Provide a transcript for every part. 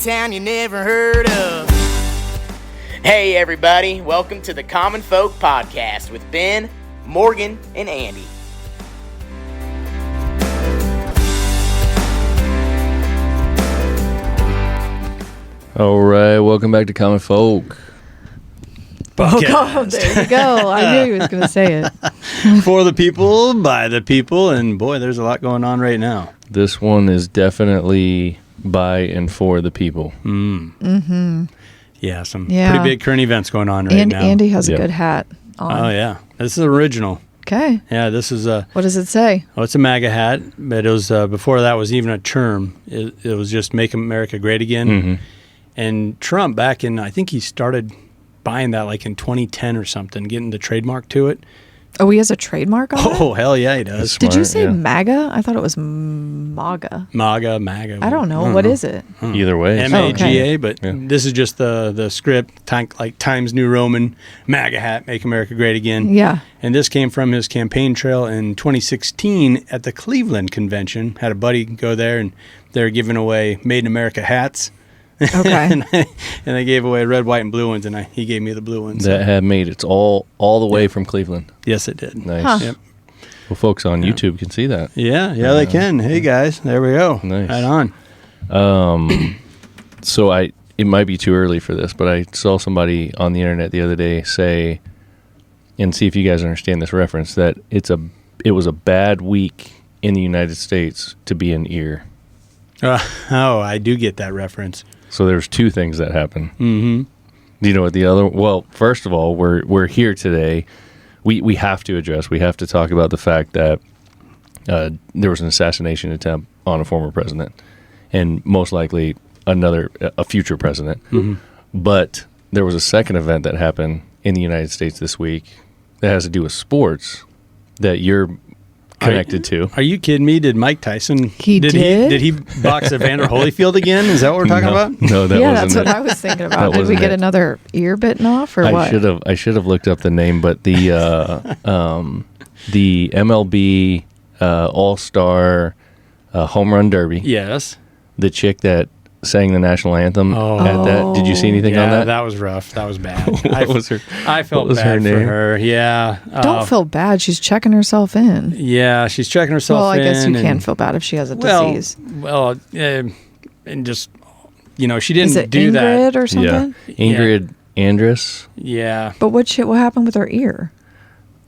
town you never heard of. Hey everybody, welcome to the Common Folk Podcast with Ben, Morgan, and Andy. All right, welcome back to Common Folk. Oh, God, there you go. I knew he was going to say it. For the people, by the people, and boy, there's a lot going on right now. This one is definitely by and for the people. Mm-hmm. Yeah, pretty big current events going on right now. Andy has a good hat on. Oh, yeah. This is original. Okay. Yeah, this is a... What does it say? Oh, it's a MAGA hat, but it was before that was even a term. It was just Make America Great Again. Mm-hmm. And Trump, back in, I think he started buying that like in 2010 or something, getting the trademark to it. Oh, he has a trademark on it? Oh, hell yeah, he does. Did you say MAGA? I thought it was MAGA. MAGA. I don't know. What is it? Either way. MAGA, but this is just the script, like Times New Roman, MAGA hat, Make America Great Again. Yeah. And this came from his campaign trail in 2016 at the Cleveland convention. Had a buddy go there, and they're giving away Made in America hats. Okay. and they gave away red, white, and blue ones, and he gave me the blue ones. That had made it all the way from Cleveland. Yes, it did. Nice. Huh. Yep. Well, folks on YouTube can see that. Yeah, they can. Hey, guys, there we go. Nice. Right on. So it might be too early for this, but I saw somebody on the internet the other day say, and see if you guys understand this reference, that it was a bad week in the United States to be an ear. I do get that reference. So there's two things that happen. Mm-hmm. Do you know what the other? Well, first of all, we're here today. We have to talk about the fact that there was an assassination attempt on a former president, and most likely a future president. Mm-hmm. But there was a second event that happened in the United States this week that has to do with sports that you're connected to. Are you kidding me? Did Mike Tyson? Did he box Evander Holyfield again? Is that what we're talking about? No, that wasn't that's what it. I was thinking about. That Did we wasn't get it. another ear bitten off or what? I should have looked up the name, but the the MLB All-Star Home Run Derby. Yes. The chick that sang the national anthem at that. Did you see anything on that? That was rough. That was bad. What was her? I felt what was bad her for name? her. Yeah. Don't feel bad. She's checking herself in. Yeah, she's checking herself in. Well, I guess you can't feel bad if she has a disease. Well, and just, she didn't Is it do Ingrid that. or something? Yeah, Ingrid Andress. Yeah. But what happened with her ear?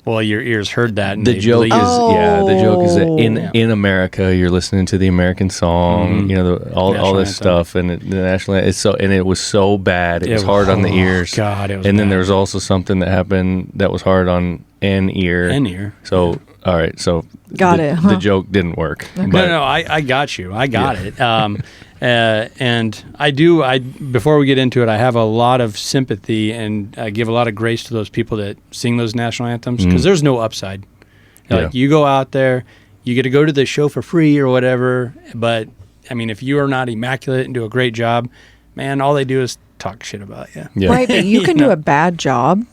Well, your ears heard that. And The they joke is, believed- the joke is that Oh. in America, you're listening to the American song, Mhm. all National this anthem. stuff, and the national. And it was so bad. It was hard on the ears. God, it was And then bad. there was also something that happened that was hard on an ear. An ear. So all right, so Got it, huh? The joke didn't work. Okay. But No, I got you. I got it. And I do. Before we get into it, I have a lot of sympathy and I give a lot of grace to those people that sing those national anthems because there's no upside. Like you go out there, you get to go to the show for free or whatever. But I mean, if you are not immaculate and do a great job, man, all they do is talk shit about you. Yeah. Right, but you can do a bad job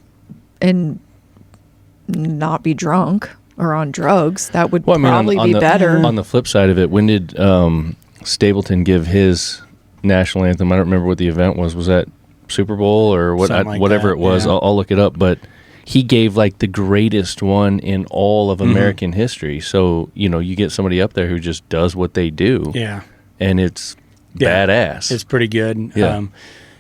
and not be drunk or on drugs. That would probably be better. On the flip side of it, when did Stapleton give his national anthem? I don't remember what the event was. Was that Super Bowl or what? Something like whatever that, it was. yeah. I'll look it up. But he gave like the greatest one in all of American history. So you get somebody up there who just does what they do. Yeah. And it's Yeah. badass. It's pretty good. Yeah.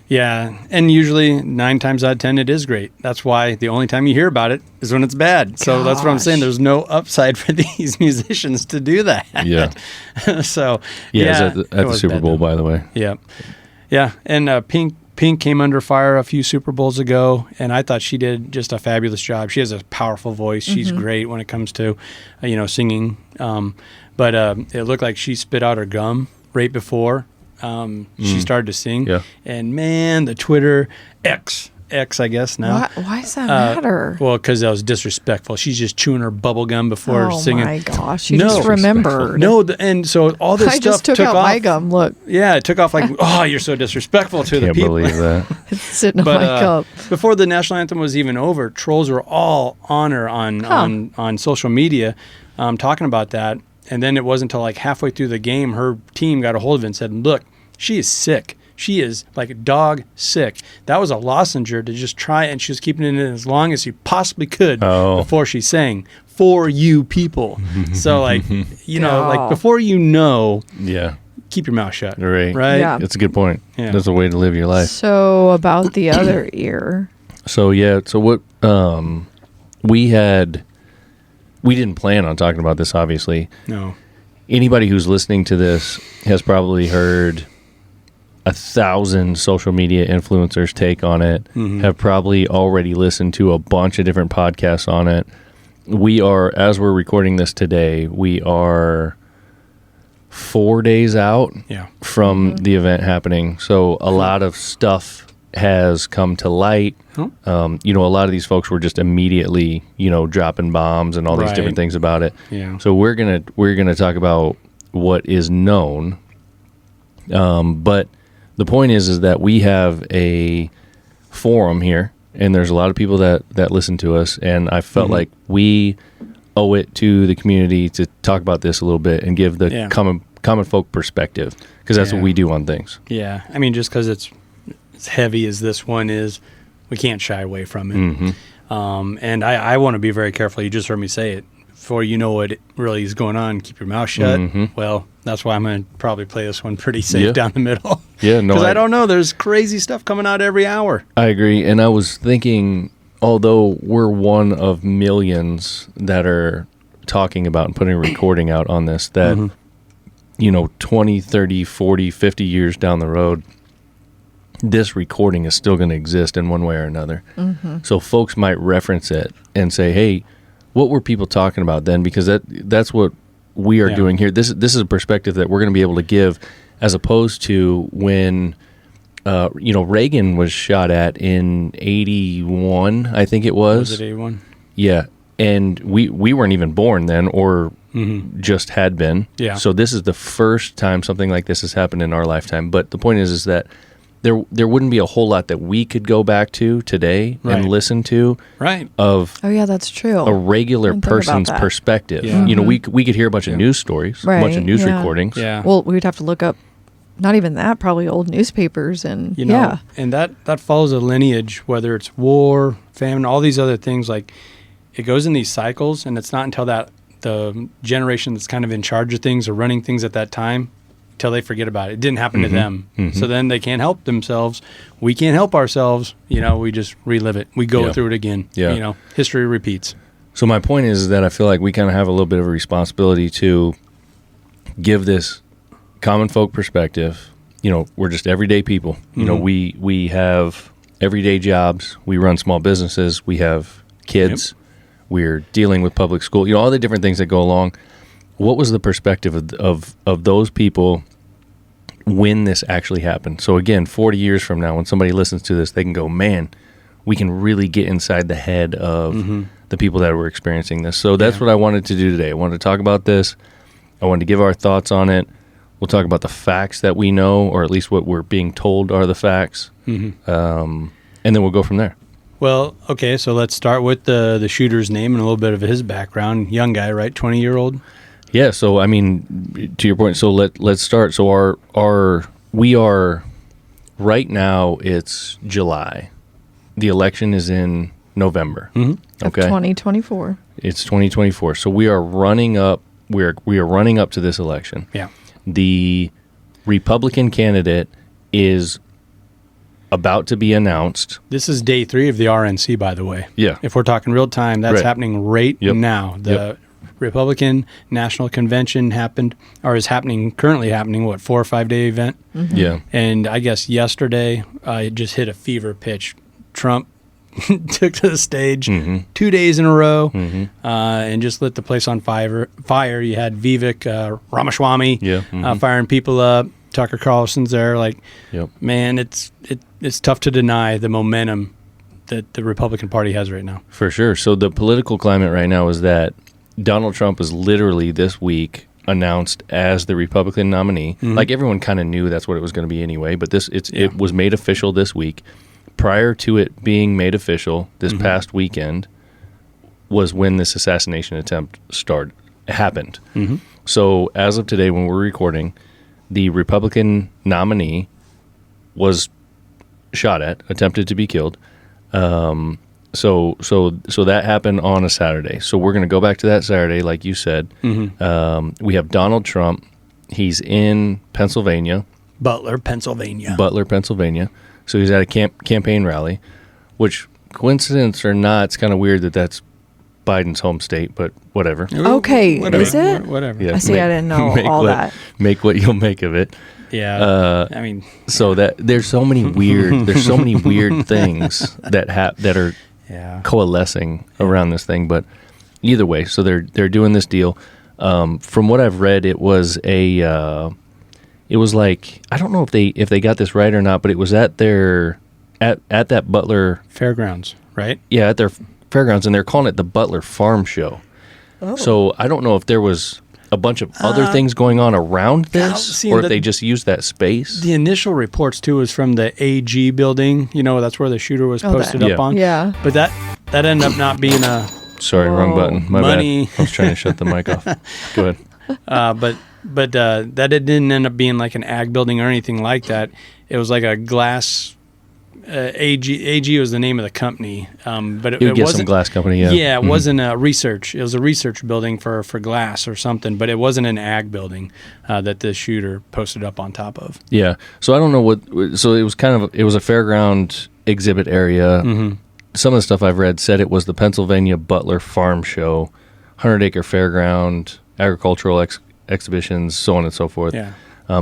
Yeah, and usually 9 times out of 10 it is great. That's why the only time you hear about it is when it's bad. So that's what I'm saying. Gosh. There's no upside for these musicians to do that. Yeah. So yeah, it was it at the was Super bad Bowl, though. by the way. Yeah, yeah, and Pink came under fire a few Super Bowls ago, and I thought she did just a fabulous job. She has a powerful voice. She's great when it comes to, singing. But it looked like she spit out her gum right before she started to sing. Yeah. And man, the Twitter X, I guess now. Why does that matter? Well, because that was disrespectful. She's just chewing her bubble gum before singing. Oh my gosh! You No. just remembered. No, and so all this I stuff just took out off. my gum. Look, Yeah, it took off like, oh, you're so disrespectful to the Can't people. believe that. it's sitting But on my cup. before the national anthem was even over, trolls were all on her on social media talking about that. And then it wasn't until like halfway through the game, her team got a hold of it and said, look, she is sick. She is like dog sick. That was a lozenge to just try, and she was keeping it in as long as she possibly could before she sang for you people. So like, like before keep your mouth shut. Right? Yeah. That's a good point. Yeah. That's a way to live your life. So about the other ear. So what we didn't plan on talking about this, obviously. No. Anybody who's listening to this has probably heard 1,000 social media influencers take on it, have probably already listened to a bunch of different podcasts on it. We are, as we're recording this today, we are 4 days out from the event happening. So a lot of stuff has come to light. A lot of these folks were just immediately, dropping bombs and all these different things about it. Yeah. So we're gonna talk about what is known. But the point is that we have a forum here, and there's a lot of people that listen to us, and I felt like we owe it to the community to talk about this a little bit and give the common folk perspective, because that's what we do on things. Yeah. I mean, just because it's as heavy as this one is, we can't shy away from it. And I want to be very careful. You just heard me say it. Before you know what really is going on, keep your mouth shut. Well, that's why I'm going to probably play this one pretty safe down the middle. Because I don't know. There's crazy stuff coming out every hour. I agree. And I was thinking, although we're one of millions that are talking about and putting a recording out on this, that, 20, 30, 40, 50 years down the road, this recording is still going to exist in one way or another. So folks might reference it and say, hey, what were people talking about then? Because that's what we are doing here. This is a perspective that we're going to be able to give, as opposed to when Reagan was shot at in 81, I think it was. Was it 81? Yeah. And we weren't even born then, or just had been. Yeah. So this is the first time something like this has happened in our lifetime. But the point is that there wouldn't be a whole lot that we could go back to today and listen to of that's true, a regular person's perspective. Yeah. We could hear a bunch of news stories, a bunch of news recordings. Yeah. Well, we'd have to look up, not even that, probably old newspapers and and that follows a lineage, whether it's war, famine, all these other things. Like, it goes in these cycles, and it's not until that the generation that's kind of in charge of things or running things at that time, till they forget about it. It didn't happen to them. So then they can't help themselves. We can't help ourselves. We just relive it. We go through it again. Yeah. History repeats. So my point is that I feel like we kind of have a little bit of a responsibility to give this common folk perspective. We're just everyday people. We have everyday jobs. We run small businesses. We have kids. We're dealing with public school. All the different things that go along. What was the perspective of those people when this actually happened? So again, 40 years from now, when somebody listens to this, they can go, man, we can really get inside the head of the people that were experiencing this. So that's what I wanted to do today. I wanted to talk about this. I wanted to give our thoughts on it. We'll talk about the facts that we know, or at least what we're being told are the facts. And then we'll go from there. Well, okay, so let's start with the shooter's name and a little bit of his background. Young guy, right? 20-year-old? Yeah, so I mean, to your point, so let's start. So we are right now, it's July. The election is in November. Of 2024. It's 2024. So we are running up. We are running up to this election. Yeah. The Republican candidate is about to be announced. This is day 3 of the RNC, by the way. Yeah. If we're talking real time, that's happening now. The Republican National Convention is currently happening, 4 or 5 day event? Yeah. And I guess yesterday, it just hit a fever pitch. Trump took to the stage 2 days in a row and just lit the place on fire. You had Vivek Ramaswamy firing people up. Tucker Carlson's there. Man, it's tough to deny the momentum that the Republican Party has right now. For sure. So the political climate right now is that Donald Trump was literally this week announced as the Republican nominee. Like, everyone kind of knew that's what it was going to be anyway, but it was made official this week. Prior to it being made official this past weekend was when this assassination attempt happened. So as of today, when we're recording, the Republican nominee was shot at, attempted to be killed. So that happened on a Saturday. So we're going to go back to that Saturday, like you said. Mm-hmm. We have Donald Trump. He's in Pennsylvania. Butler, Pennsylvania. So he's at a campaign rally, which, coincidence or not, it's kind of weird that that's Biden's home state, but whatever. Okay, whatever. is it? Whatever. I see. I didn't know all that. Make what you'll make of it. Yeah. I mean, so that there's so many weird things that are coalescing around this thing. But either way, so they're doing this deal. From what I've read, it was like, I don't know if they got this right or not, but it was at that Butler fairgrounds, right? Yeah, at their fairgrounds, and they're calling it the Butler Farm Show. Oh. So I don't know if there was a bunch of other things going on around this, or if they just used that space. The initial reports, too, was from the AG building. That's where the shooter was posted up on. Yeah. But that ended up not being a... Sorry, wrong button. My money. bad. I was trying to shut the mic off. Go ahead. But that it didn't end up being like an ag building or anything like that. It was like a glass... AG was the name of the company, but it wasn't some glass company. Yeah, it wasn't a research. It was a research building for glass or something, but it wasn't an ag building that the shooter posted up on top of. Yeah, so I don't know what. So it was it was a fairground exhibit area. Mm-hmm. Some of the stuff I've read said it was the Pennsylvania Butler Farm Show, 100-acre fairground, agricultural exhibitions, so on and so forth. Yeah.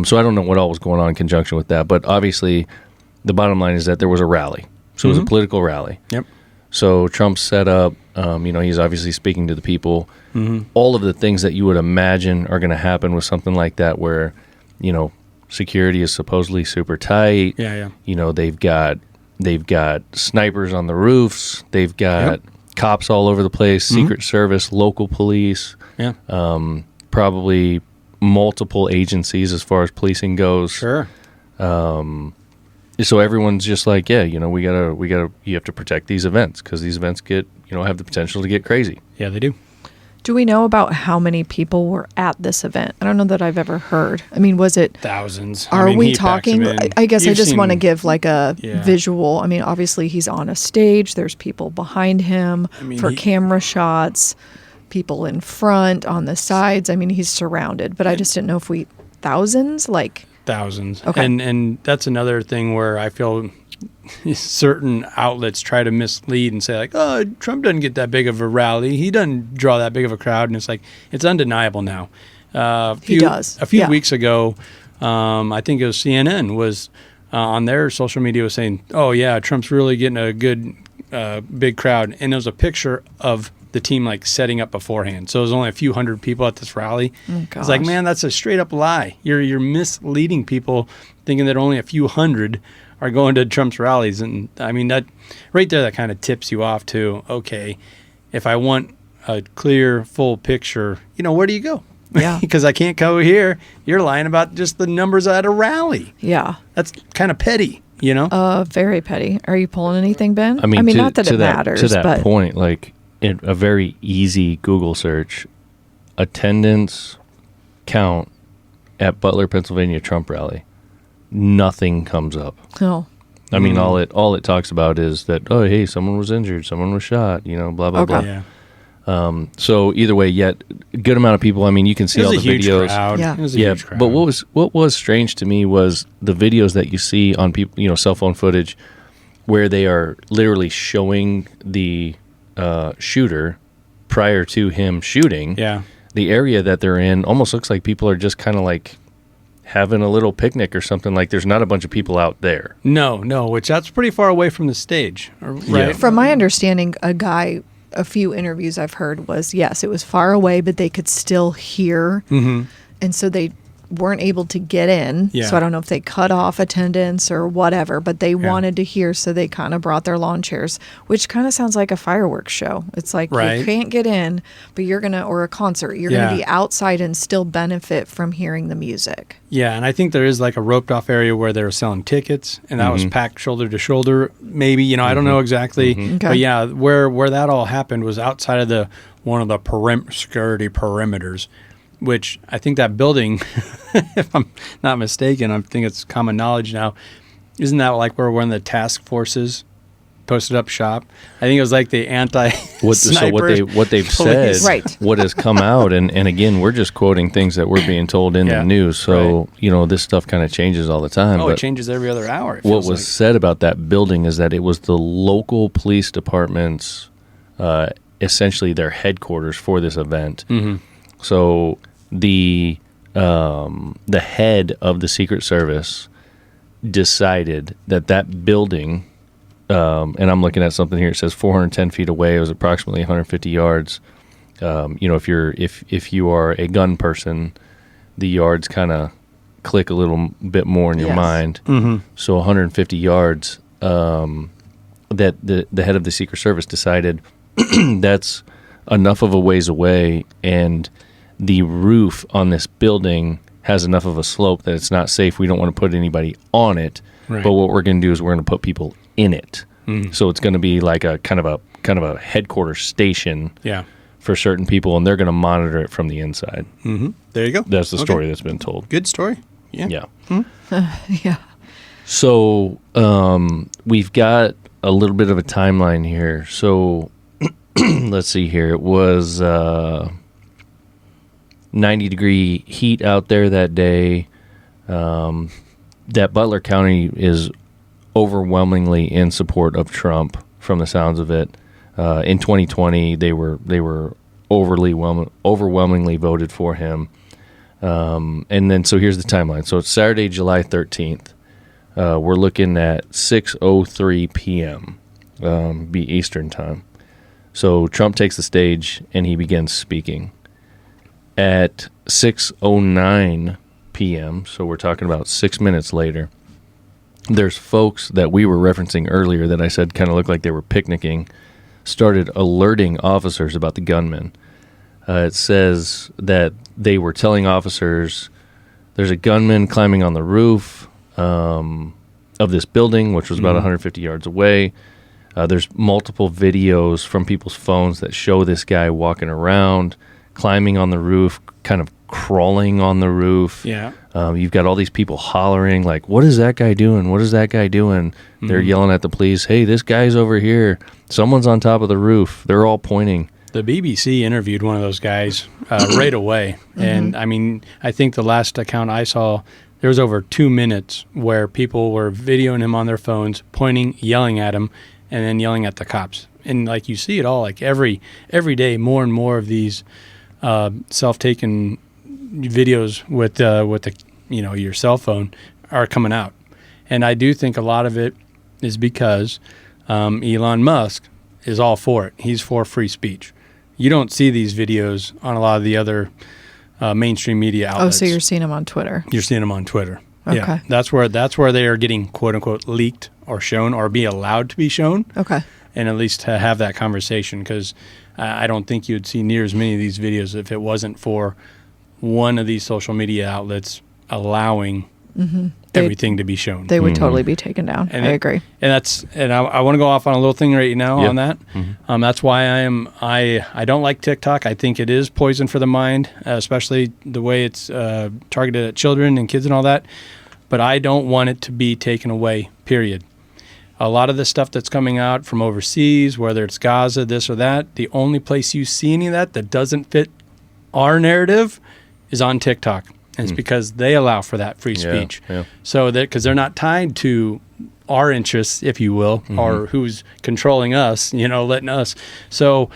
So I don't know what all was going on in conjunction with that, but obviously. The bottom line is that there was a rally. So it was a political rally. Yep. So Trump set up, he's obviously speaking to the people. Mm-hmm. All of the things that you would imagine are going to happen with something like that where, security is supposedly super tight. Yeah. They've got snipers on the roofs. They've got cops all over the place, Secret Service, local police. Yeah. Probably multiple agencies as far as policing goes. Sure. So everyone's just like, you have to protect these events because these events have the potential to get crazy. Yeah, they do. Do we know about how many people were at this event? I don't know that I've ever heard. I mean, was it thousands? Are we talking? I guess I just want to give like a visual. I mean, obviously he's on a stage. There's people behind him for camera shots, people in front, on the sides. I mean, he's surrounded, but I just didn't know if thousands. Okay. And that's another thing where I feel certain outlets try to mislead and say like, oh, Trump doesn't get that big of a rally. He doesn't draw that big of a crowd. And it's like, it's undeniable now. He does. A few weeks ago, I think it was CNN was on their social media was saying, oh, yeah, Trump's really getting a good big crowd. And there was a picture of the team like setting up beforehand. So it was only a few hundred people at this rally. Oh, it's like, man, that's a straight up lie. You're misleading people thinking that only a few hundred are going to Trump's rallies. And I mean, that right there, that kind of tips you off to, okay, if I want a clear, full picture, where do you go? Yeah. Because I can't go here. You're lying about just the numbers at a rally. Yeah. That's kind of petty, Very petty. Are you pulling anything, Ben? I mean, not that it matters. To that but point, like, in a very easy Google search, attendance count at Butler, Pennsylvania Trump rally, nothing comes up. Oh. I mean, all it talks about is that, oh, hey, someone was injured, someone was shot, blah, blah, blah. Yeah. So either way, yet a good amount of people. I mean, you can see all the videos. Crowd. Yeah. It was a huge crowd. But what was strange to me was the videos that you see on people, cell phone footage, where they are literally showing the shooter prior to him shooting. Yeah. The area that they're in almost looks like people are just kind of like having a little picnic or something. Like there's not a bunch of people out there. No, which that's pretty far away from the stage, right? Yeah. From my understanding, a few interviews I've heard was, yes, it was far away, but they could still hear. Mm-hmm. And so they weren't able to get in. Yeah. So I don't know if they cut off attendance or whatever, but they wanted to hear, so they kind of brought their lawn chairs, which kind of sounds like a fireworks show. It's like you can't get in, but or a concert, you're going to be outside and still benefit from hearing the music. Yeah, and I think there is like a roped off area where they were selling tickets, and that was packed shoulder to shoulder. Maybe, I don't know exactly. Okay. But yeah, where that all happened was outside of one of the security perimeters, which I think that building, if I'm not mistaken, I think it's common knowledge now, Isn't that like where one of the task forces posted up shop? I think it was like the anti-sniper. So what they've said, right. What has come out, and again, we're just quoting things that we're being told in the news. So, this stuff kind of changes all the time. But it changes every other hour. What was said about that building is that it was the local police department's, essentially their headquarters for this event. Mm-hmm. So the head of the Secret Service decided that building, and I'm looking at something here. It says 410 feet away. It was approximately 150 yards. If you are a gun person, the yards kind of click a little bit more in your mind. Mm-hmm. So 150 yards. That the head of the Secret Service decided that's enough of a ways away, and the roof on this building has enough of a slope that it's not safe. We don't want to put anybody on it, right. But what we're going to do is we're going to put people in it. Mm. So it's going to be like a kind of a headquarters station for certain people, and they're going to monitor it from the inside. Mm-hmm. There you go. That's the story that's been told. Good story. Yeah. Yeah. Mm-hmm. Yeah. So we've got a little bit of a timeline here. So let's see here. It was 90-degree heat out there that day. That Butler County is overwhelmingly in support of Trump, from the sounds of it. In 2020, they were overwhelmingly voted for him. And then, so here's the timeline. So it's Saturday, July 13th. We're looking at 6:03 p.m. Be Eastern time. So Trump takes the stage and he begins speaking. At 6:09 p.m., so we're talking about 6 minutes later, there's folks that we were referencing earlier that I said kind of looked like they were picnicking, started alerting officers about the gunman. It says that they were telling officers there's a gunman climbing on the roof of this building, which was about 150 yards away. There's multiple videos from people's phones that show this guy walking around, climbing on the roof, kind of crawling on the roof. Yeah. You've got all these people hollering, like, what is that guy doing? What is that guy doing? Mm-hmm. They're yelling at the police, hey, this guy's over here. Someone's on top of the roof. They're all pointing. The BBC interviewed one of those guys right away. Mm-hmm. And, I mean, I think the last account I saw, there was over 2 minutes where people were videoing him on their phones, pointing, yelling at him, and then yelling at the cops. And, like, you see it all. Like, every day, more and more of these self-taken videos with the your cell phone are coming out, and I do think a lot of it is because Elon Musk is all for it. He's for free speech. You don't see these videos on a lot of the other mainstream media outlets. Oh, so you're seeing them on Twitter? You're seeing them on Twitter. Okay. Yeah, that's where they are getting quote unquote leaked or shown or be allowed to be shown. Okay. And at least to have that conversation, because I don't think you'd see near as many of these videos if it wasn't for one of these social media outlets allowing everything to be shown. They would totally be taken down. And I agree. And I want to go off on a little thing right now on that. Mm-hmm. That's why I don't like TikTok. I think it is poison for the mind, especially the way it's targeted at children and kids and all that. But I don't want it to be taken away, period. A lot of the stuff that's coming out from overseas, whether it's Gaza, this or that, the only place you see any of that doesn't fit our narrative is on TikTok. And it's because they allow for that free speech. Yeah. So that because they're not tied to our interests, if you will, or who's controlling us, letting us. So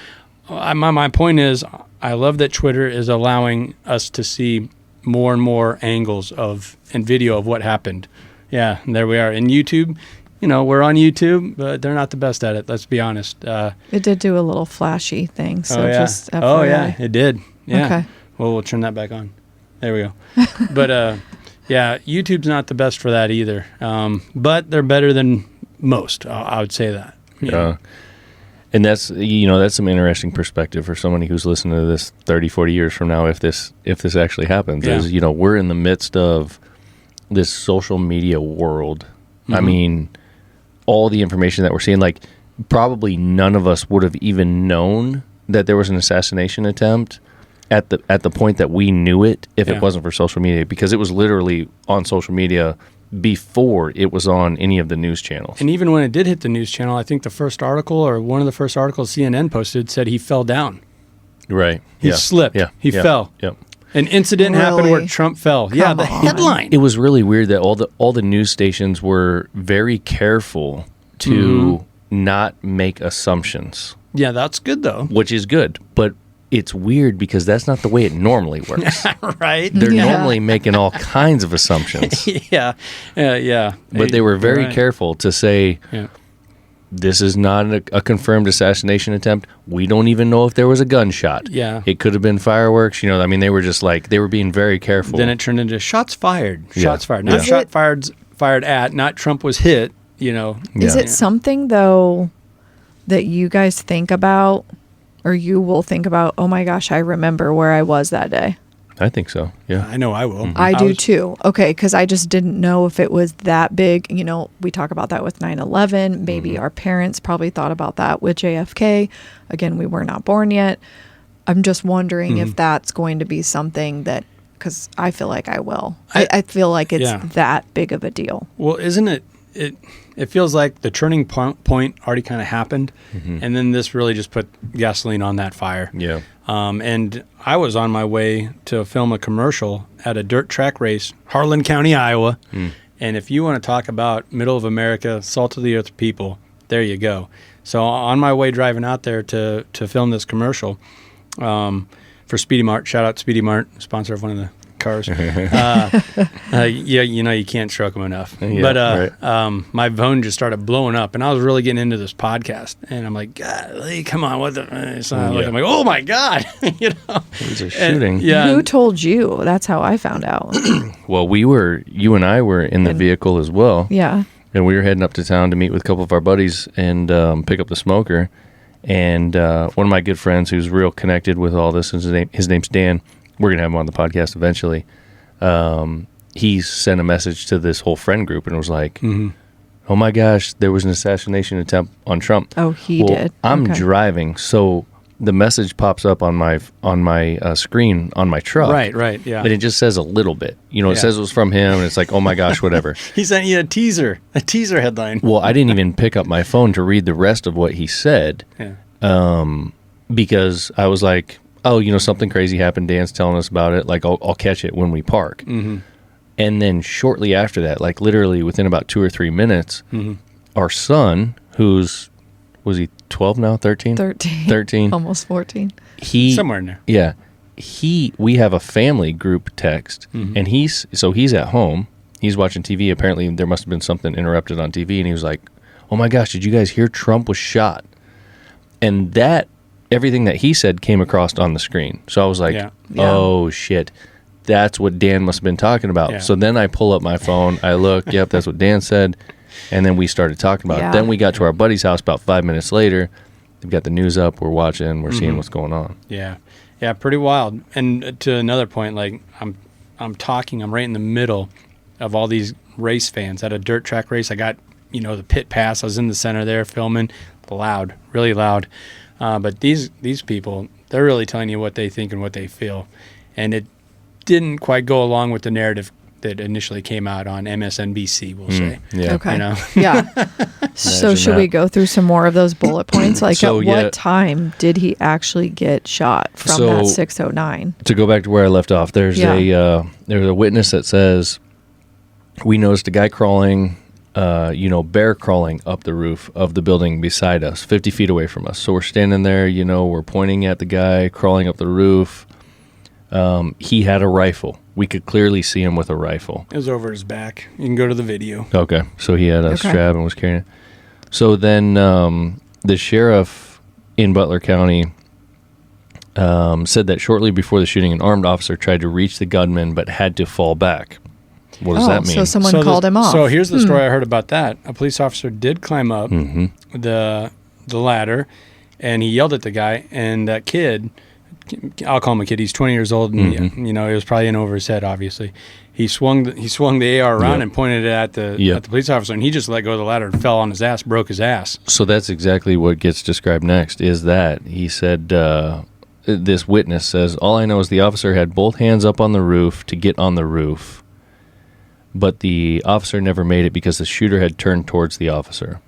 my point is, I love that Twitter is allowing us to see more and more angles and video of what happened. Yeah, and there we are. And YouTube, we're on YouTube, but they're not the best at it. Let's be honest. It did do a little flashy thing. So just FYI. Oh, yeah, it did. Yeah. Okay. Well, we'll turn that back on. There we go. But, YouTube's not the best for that either. But they're better than most. I would say that. Yeah. And that's some interesting perspective for somebody who's listening to this 30, 40 years from now, if this actually happens. Yeah. Is, we're in the midst of this social media world. Mm-hmm. I mean, all the information that we're seeing, like, probably none of us would have even known that there was an assassination attempt at the point that we knew it if it wasn't for social media, because it was literally on social media before it was on any of the news channels. And even when it did hit the news channel, I think the first article or one of the first articles CNN posted said he fell down. Right. He slipped. He fell. Yep. An incident happened where Trump fell. Come the on. headline. It was really weird that all the news stations were very careful to not make assumptions. Yeah, that's good though. Which is good, but it's weird because that's not the way it normally works. Right? They're normally making all kinds of assumptions. Yeah. But they were very careful to say, this is not a confirmed assassination attempt. We don't even know if there was a gunshot. Yeah. It could have been fireworks. You know, I mean, they were just like, they were being very careful. Then it turned into shots fired. Shots fired. Not Yeah. fired at, not Trump was hit, you know. Is it something, though, that you guys think about, or you will think about, oh my gosh, I remember where I was that day? I think so, yeah. I know I will. I do too. Okay, because I just didn't know if it was that big. You know, we talk about that with 9/11. Maybe our parents probably thought about that with JFK. Again, we were not born yet. I'm just wondering if that's going to be something that, because I feel like I will. I feel like it's that big of a deal. Well, isn't it? It feels like the turning point already kind of happened, and then this really just put gasoline on that fire. Yeah. And I was on my way to film a commercial at a dirt track race, Harlan County, Iowa. And if you want to talk about middle of America, salt of the earth people, there you go. So on my way driving out there to film this commercial for Speedy Mart, shout out Speedy Mart, sponsor of one of the cars. You know, you can't stroke them enough. My phone just started blowing up, and I was really getting into this podcast, and I'm like, God, come on, what the? So I'm like, oh my God, you know, These are shooting. Who told you? That's how I found out. Well, you and I were in the vehicle as well. Yeah. And we were heading up to town to meet with a couple of our buddies and pick up the smoker. And one of my good friends who's real connected with all this, his name's Dan. We're going to have him on the podcast eventually. He sent a message to this whole friend group and was like, oh my gosh, there was an assassination attempt on Trump. Oh, he did. I'm driving, so the message pops up on my screen on my truck. Right, yeah. And it just says a little bit. You know, it says it was from him, and it's like, oh my gosh, whatever. He sent you a teaser headline. Well, I didn't even pick up my phone to read the rest of what he said, because I was like, oh, you know, something crazy happened. Dan's telling us about it. Like, I'll catch it when we park. And then shortly after that, like literally within about 2 or 3 minutes, our son, was he 12 now, 13? 13. Almost 14. Somewhere in there. Yeah. We have a family group text, and he's at home. He's watching TV. Apparently, there must have been something interrupted on TV, and he was like, oh my gosh, did you guys hear Trump was shot? And everything that he said came across on the screen. So I was like, oh shit, that's what Dan must have been talking about. Yeah. So then I pull up my phone, I look, yep, that's what Dan said. And then we started talking about it. Then we got to our buddy's house about 5 minutes later. We've got the news up, we're watching, we're seeing what's going on. Yeah, pretty wild. And to another point, like I'm right in the middle of all these race fans at a dirt track race. I got, you know, the pit pass. I was in the center there filming, loud, really loud. But these people, they're really telling you what they think and what they feel. And it didn't quite go along with the narrative that initially came out on MSNBC, we'll say. Yeah. Okay. You know? Yeah. So should we go through some more of those bullet points? Like at what time did he actually get shot from that 609? To go back to where I left off, there's a witness that says, we noticed a guy crawling, bear crawling up the roof of the building beside us, 50 feet away from us. So we're standing there, you know, we're pointing at the guy crawling up the roof. He had a rifle. We could clearly see him with a rifle. It was over his back. You can go to the video. Okay. So he had a strap and was carrying it. So then the sheriff in Butler County said that shortly before the shooting, an armed officer tried to reach the gunman but had to fall back. What does that mean? So someone called him off. So here's the story I heard about that. A police officer did climb up the ladder, and he yelled at the guy, and that kid, I'll call him a kid, he's 20 years old, and you know, it was probably in over his head, obviously. He swung the AR around and pointed it at the police officer, and he just let go of the ladder and fell on his ass, broke his ass. So that's exactly what gets described next, is that he said, this witness says, all I know is the officer had both hands up on the roof to get on the roof. but the officer never made it because the shooter had turned towards the officer.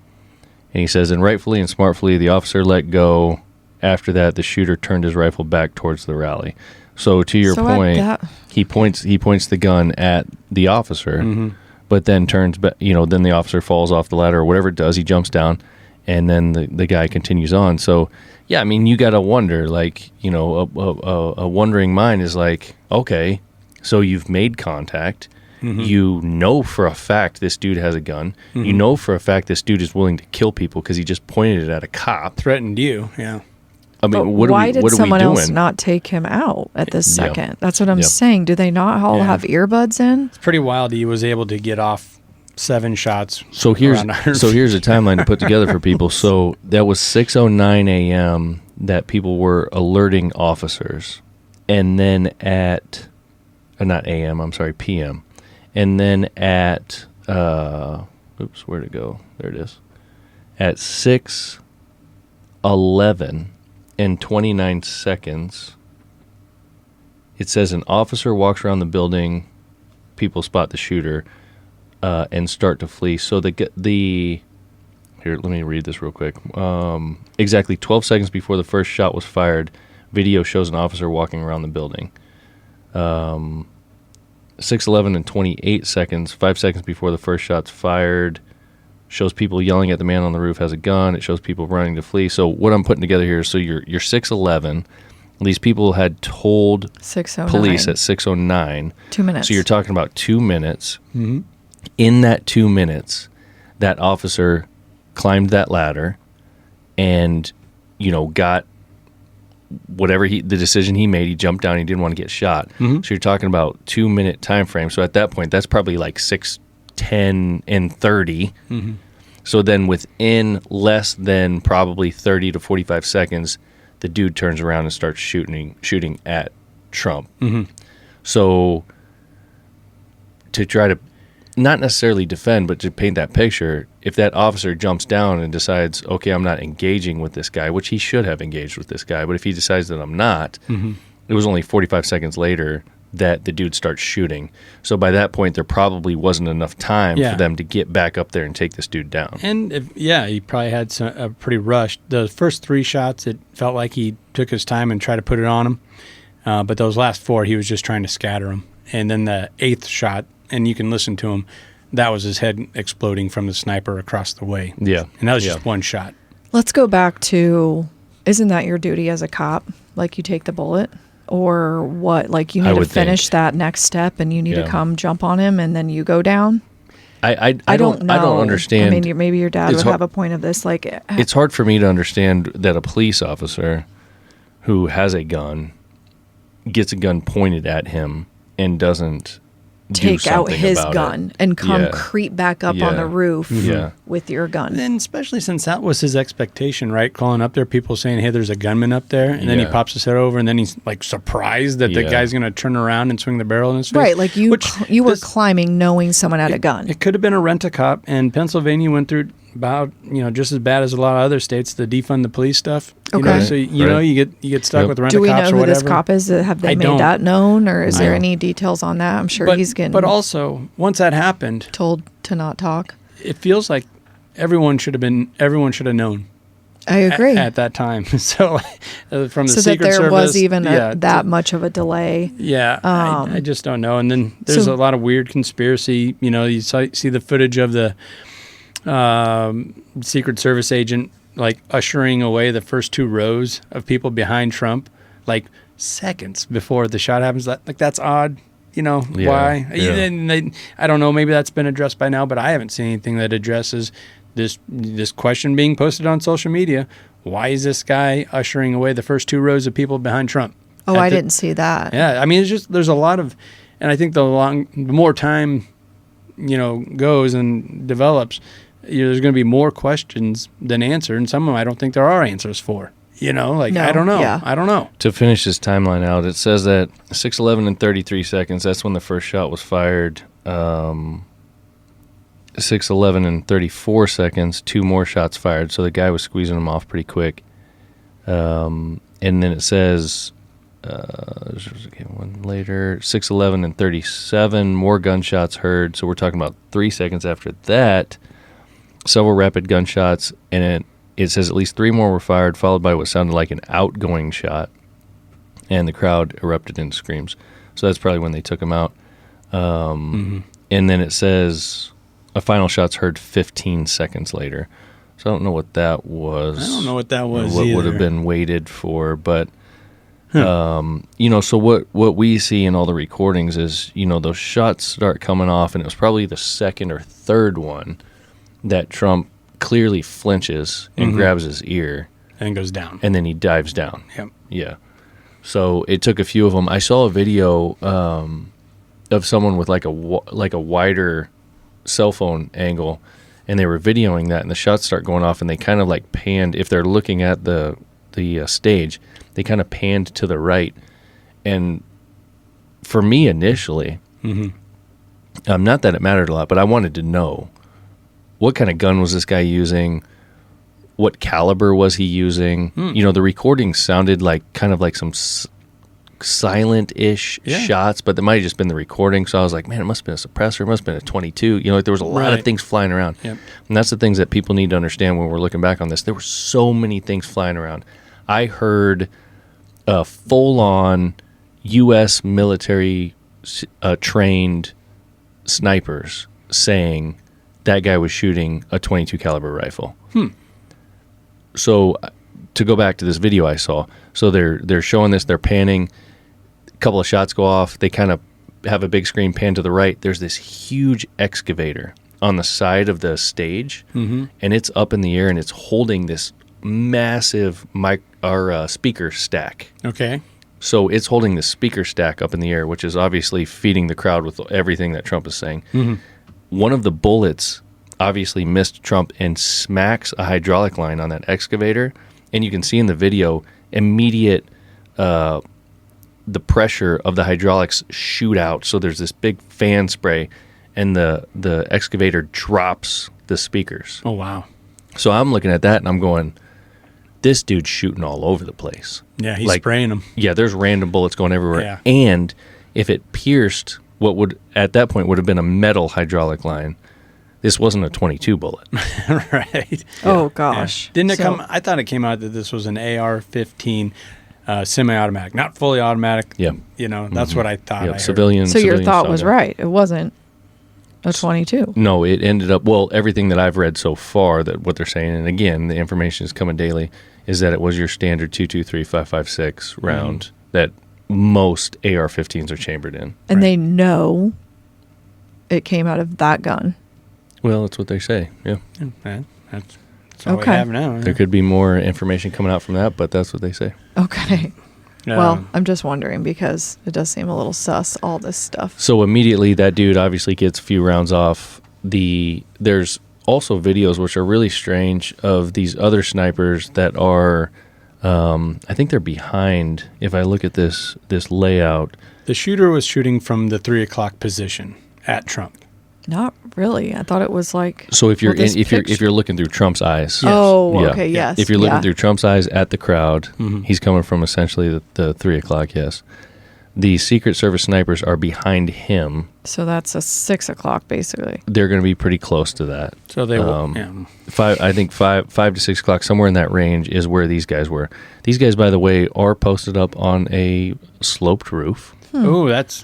And he says, and rightfully and smartfully, the officer let go. After that, the shooter turned his rifle back towards the rally. So to your point, he points the gun at the officer, but then turns back. Then the officer falls off the ladder or whatever it does. He jumps down, and then the guy continues on. So yeah, I mean, you got to wonder, like, a wondering mind is like, okay, so you've made contact. You know for a fact this dude has a gun. You know for a fact this dude is willing to kill people because he just pointed it at a cop. Threatened you, yeah. I mean, why did someone else not take him out at this second? Yeah. That's what I'm saying. Do they not all have earbuds in? It's pretty wild. He was able to get off 7 shots. So here's a timeline to put together for people. So that was 6:09 a.m. that people were alerting officers, and then at not a.m. I'm sorry, p.m. And then at where'd it go? There it is. At 6:11 and 29 seconds, it says an officer walks around the building. People spot the shooter and start to flee. So here, let me read this real quick. Exactly 12 seconds before the first shot was fired, video shows an officer walking around the building. 6:11 and 28 seconds, 5 seconds before the first shot's fired, shows people yelling at the man on the roof has a gun. It shows people running to flee. So what I'm putting together here is, so you're 6:11. These people had told police at 6:09. 2 minutes. So you're talking about 2 minutes. Mm-hmm. In that 2 minutes, that officer climbed that ladder and, got whatever the decision he made. He jumped down. He didn't want to get shot. Mm-hmm. So you're talking about 2 minute time frame. So at that point, that's probably like 6:10 and 30. Mm-hmm. So then within less than probably 30 to 45 seconds, the dude turns around and starts shooting at Trump. Mm-hmm. So to try to not necessarily defend, but to paint that picture, if that officer jumps down and decides, okay, I'm not engaging with this guy, which he should have engaged with this guy, but if he decides that I'm not, it was only 45 seconds later that the dude starts shooting. So by that point, there probably wasn't enough time for them to get back up there and take this dude down. And he probably had a pretty rushed. The first 3 shots, it felt like he took his time and tried to put it on him. But those last 4, he was just trying to scatter them. And then the 8th shot, and you can listen to him, that was his head exploding from the sniper across the way. Yeah. And that was just 1 shot. Let's go back to, isn't that your duty as a cop? Like, you take the bullet? Or what? Like, you need to finish that next step and you need to come jump on him and then you go down? I don't know. I don't understand. I mean, maybe your dad would have a point of this. Like, it's hard for me to understand that a police officer who has a gun gets a gun pointed at him and doesn't take out his gun and come creep back up on the roof with your gun. And especially since that was his expectation, right? Calling up there, people saying, hey, there's a gunman up there. And then he pops his head over and then he's like surprised that the guy's going to turn around and swing the barrel in his face. Right. Like you were climbing knowing someone had a gun. It could have been a rent-a-cop. And Pennsylvania went through about, just as bad as a lot of other states, the defund the police stuff. Okay. So, you get stuck with rent-a-cops or whatever. Do we know who this cop is? Have they made that known? Or is there any details on that? I'm sure he's getting... But also, once that happened... told to not talk. It feels like everyone should have known. I agree. At that time. So from the so Secret that there Service... was even that much of a delay. Yeah. I just don't know. And then there's a lot of weird conspiracy. You see the footage of the Secret Service agent like ushering away the first 2 rows of people behind Trump, like seconds before the shot happens. Like that's odd. Why? Yeah. I don't know. Maybe that's been addressed by now, but I haven't seen anything that addresses this question being posted on social media. Why is this guy ushering away the first 2 rows of people behind Trump? Oh, I didn't see that. Yeah, I mean, it's just there's a lot of, and I think the more time, goes and develops, there's going to be more questions than answers, and some of them I don't think there are answers for. I don't know. Yeah. I don't know. To finish this timeline out, it says that 6:11 and 33 seconds, that's when the first shot was fired. 6:11 and 34 seconds, 2 more shots fired, so the guy was squeezing them off pretty quick. And then it says one later, 6:11 and 37, more gunshots heard. So we're talking about 3 seconds after that, several rapid gunshots, and it says at least 3 more were fired, followed by what sounded like an outgoing shot, and the crowd erupted into screams. So that's probably when they took him out. And then it says a final shot's heard 15 seconds later. So I don't know what that was. I don't know what that was What either. would have been waited for, but so what we see in all the recordings is, those shots start coming off, and it was probably the second or third one that Trump clearly flinches and grabs his ear. And goes down. And then he dives down. Yep. Yeah. So it took a few of them. I saw a video of someone with like a wider cell phone angle, and they were videoing that, and the shots start going off, and they kind of like panned. If they're looking at the stage, they kind of panned to the right. And for me initially, not that it mattered a lot, but I wanted to know, what kind of gun was this guy using? What caliber was he using? The recording sounded like kind of like some silent-ish shots, but that might have just been the recording. So I was like, man, it must have been a suppressor. It must have been a 22. There was a lot of things flying around. Yep. And that's the things that people need to understand when we're looking back on this. There were so many things flying around. I heard full-on U.S. military trained snipers saying that guy was shooting a 22 caliber rifle. So to go back to this video I saw, so they're showing this, they're panning, a couple of shots go off, they kind of have a big screen pan to the right. There's this huge excavator on the side of the stage, and it's up in the air, and it's holding this massive speaker stack. Okay. So it's holding this speaker stack up in the air, which is obviously feeding the crowd with everything that Trump is saying. One of the bullets obviously missed Trump and smacks a hydraulic line on that excavator, and you can see in the video immediate the pressure of the hydraulics shoot out. So there's this big fan spray, and the excavator drops the speakers. Oh, wow. So I'm looking at that, and I'm going, this dude's shooting all over the place. Yeah, he's spraying them. Yeah, there's random bullets going everywhere. Yeah. And if it pierced what would at that point would have been a metal hydraulic line, this wasn't a 22 bullet. Right. Oh, gosh. Yeah. Didn't it come? I thought it came out that this was an AR-15 semi-automatic, not fully automatic. Yeah. That's what I thought. I heard. Civilian. So your thought style was gun. right. It wasn't a 22. No, it ended up, everything that I've read so far, that what they're saying, and again, the information is coming daily, is that it was your standard 223 5.56 round that most AR-15s are chambered in. And they know it came out of that gun. Well, that's what they say, yeah. That's all we have now. There could be more information coming out from that, but that's what they say. Okay. Well, I'm just wondering because it does seem a little sus, all this stuff. So immediately that dude obviously gets a few rounds off. There's also videos which are really strange of these other snipers that are, I think they're behind, if I look at this layout. The shooter was shooting from the 3 o'clock position at Trump. Not really. I thought it was like. So if you're if you're looking through Trump's eyes. Yes. Oh, okay, yes. If you're looking through Trump's eyes at the crowd, he's coming from essentially the 3 o'clock. Yes, the Secret Service snipers are behind him. So that's a 6 o'clock basically. They're going to be pretty close to that. So they will. I think 5 to 6 o'clock, somewhere in that range, is where these guys were. These guys, by the way, are posted up on a sloped roof. Oh, that's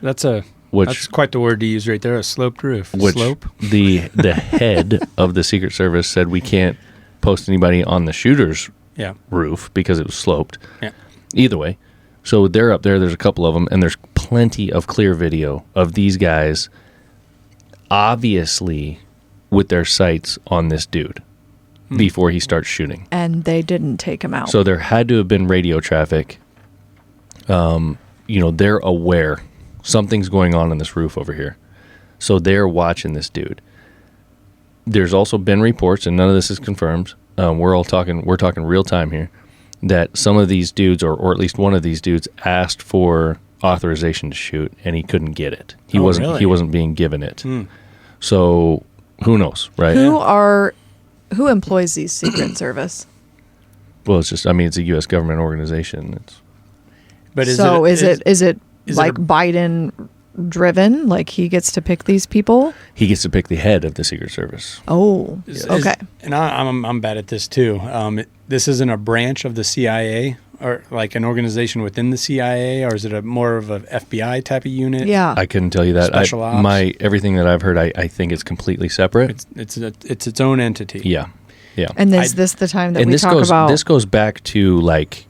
quite the word to use right there, a sloped roof. Slope? The head of the Secret Service said we can't post anybody on the shooter's roof because it was sloped. Yeah. Either way, so they're up there. There's a couple of them, and there's plenty of clear video of these guys obviously with their sights on this dude before he starts shooting. And they didn't take him out. So there had to have been radio traffic. They're aware something's going on this roof over here. So they're watching this dude. There's also been reports, and none of this is confirmed. We're talking real time here, that some of these dudes, or at least one of these dudes, asked for authorization to shoot, and he couldn't get it. He wasn't being given it. So who knows, right? Who employs these Secret Service? Well, it's a U.S. government organization. But is it like Biden driven? Like he gets to pick these people? He gets to pick the head of the Secret Service. Oh, okay. And I'm bad at this too. This isn't a branch of the CIA or like an organization within the CIA, or is it more of an FBI type of unit? Yeah, I couldn't tell you that. Special ops? Everything that I've heard, I think it's completely separate. It's its own entity. Yeah. And is this the time that we talk about? This goes back to like,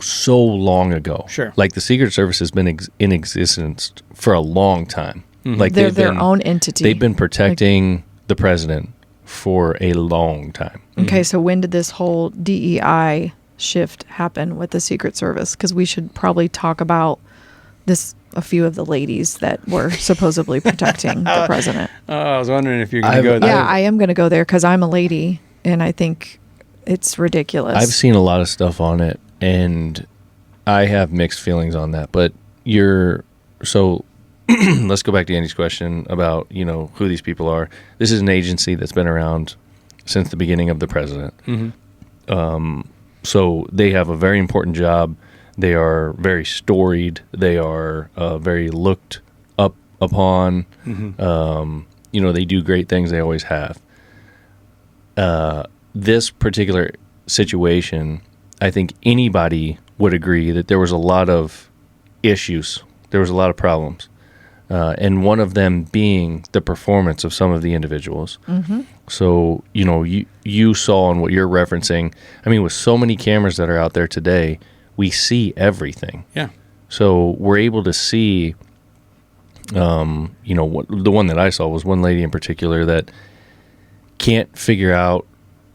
so long ago. Sure. Like the Secret Service has been in existence for a long time. Mm-hmm. Like they're their own entity. They've been protecting the president for a long time. Okay, so when did this whole DEI shift happen with the Secret Service? Because we should probably talk about a few of the ladies that were supposedly protecting the president. I was wondering if you're going to go there. Yeah, I am going to go there because I'm a lady, and I think it's ridiculous. I've seen a lot of stuff on it, and I have mixed feelings on that. But let's go back to Andy's question about, who these people are. This is an agency that's been around since the beginning of the president. Mm-hmm. So they have a very important job. They are very storied. They are very looked up upon. Mm-hmm. They do great things. They always have. This particular situation, I think anybody would agree that there was a lot of issues. There was a lot of problems. And one of them being the performance of some of the individuals. Mm-hmm. So, you saw on what you're referencing, I mean, with so many cameras that are out there today, we see everything. Yeah. So we're able to see, the one that I saw was one lady in particular that can't figure out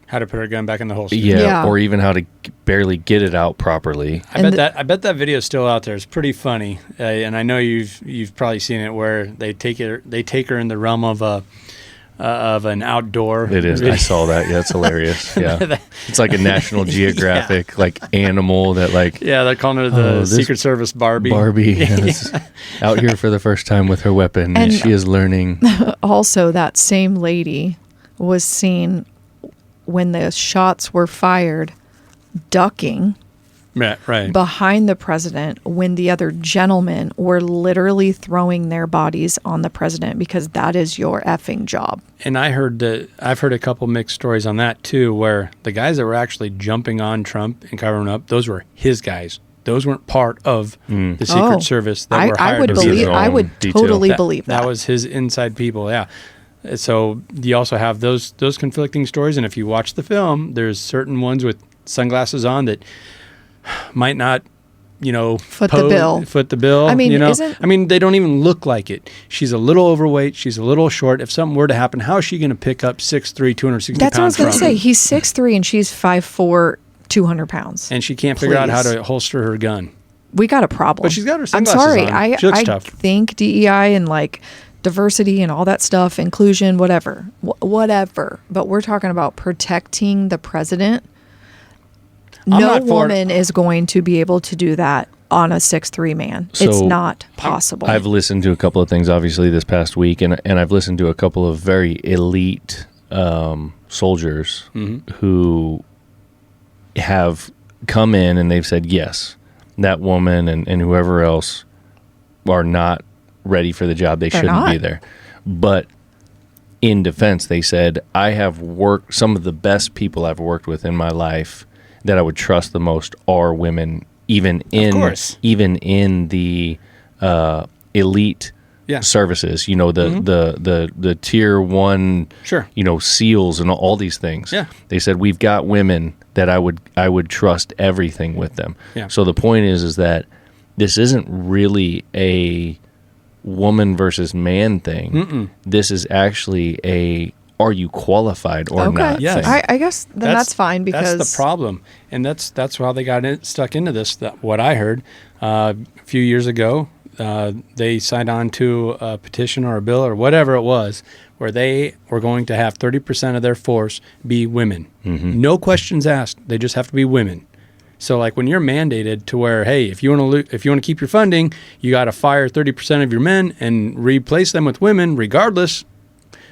how to put her gun back in the holster. Yeah. Or even how to barely get it out properly. I bet that video is still out there. It's pretty funny, and I know you've probably seen it where they take her in the realm of an outdoor. It is. Video. I saw that. Yeah, it's hilarious. Yeah, it's like a National Geographic like animal that like. Yeah, they're calling her the Secret Service Barbie. Yes. Out here for the first time with her weapon, and she is learning. Also, that same lady was seen when the shots were fired, ducking right behind the president when the other gentlemen were literally throwing their bodies on the president because that is your effing job. And I've heard a couple mixed stories on that too, where the guys that were actually jumping on Trump and covering up, those were his guys. Those weren't part of the Secret Service that were hired. I would totally believe that. That was his inside people, yeah. So you also have those conflicting stories, and if you watch the film, there's certain ones with sunglasses on that might not, foot the bill. I mean, they don't even look like it. She's a little overweight. She's a little short. If something were to happen, how is she going to pick up 6'3", 260 pounds? That's what I was going to say. He's 6'3", and she's 5'4", 200 pounds. And she can't figure out how to holster her gun. We got a problem. But she's got her sunglasses on. I'm sorry. I think DEI and like diversity and all that stuff, inclusion, whatever. But we're talking about protecting the president. No woman is going to be able to do that on a 6'3" man. So it's not possible. I've listened to a couple of things, obviously, this past week, and I've listened to a couple of very elite soldiers who have come in and they've said, yes, that woman and whoever else are not ready for the job. They shouldn't be there. But in defense, they said, I have worked, some of the best people I've worked with in my life that I would trust the most are women, even in the elite services, the tier 1, SEALs and all these things. Yeah. They said, we've got women that I would trust everything with them. Yeah. So the point is that this isn't really a woman versus man thing. Mm-mm. This is actually are you qualified or not? Yes. I guess that's fine, because that's the problem, and that's how they got stuck into this. What I heard a few years ago, they signed on to a petition or a bill or whatever it was, where they were going to have 30% of their force be women. Mm-hmm. No questions asked. They just have to be women. So, like when you're mandated to where, hey, if you want to keep your funding, you got to fire 30% of your men and replace them with women, regardless.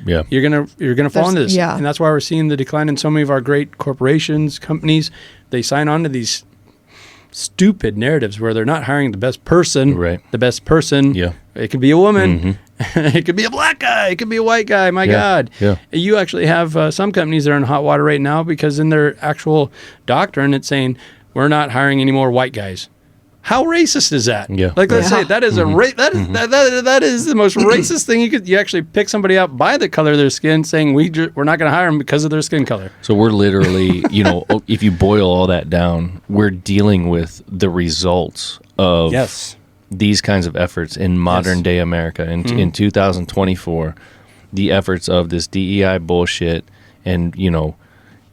Yeah, you're gonna fall into this, yeah. And that's why we're seeing the decline in so many of our great corporations, companies. They sign on to these stupid narratives where they're not hiring the best person. Right. The best person. Yeah. It could be a woman. It could be a black guy. It could be a white guy. My God. Yeah. You actually have some companies that are in hot water right now because in their actual doctrine, it's saying we're not hiring any more white guys. How racist is that? Yeah. Like, let's say that is that is the most racist thing you actually pick somebody out by the color of their skin, saying we're not going to hire them because of their skin color. So we're literally, if you boil all that down, we're dealing with the results of these kinds of efforts in modern day America. In 2024, the efforts of this DEI bullshit and,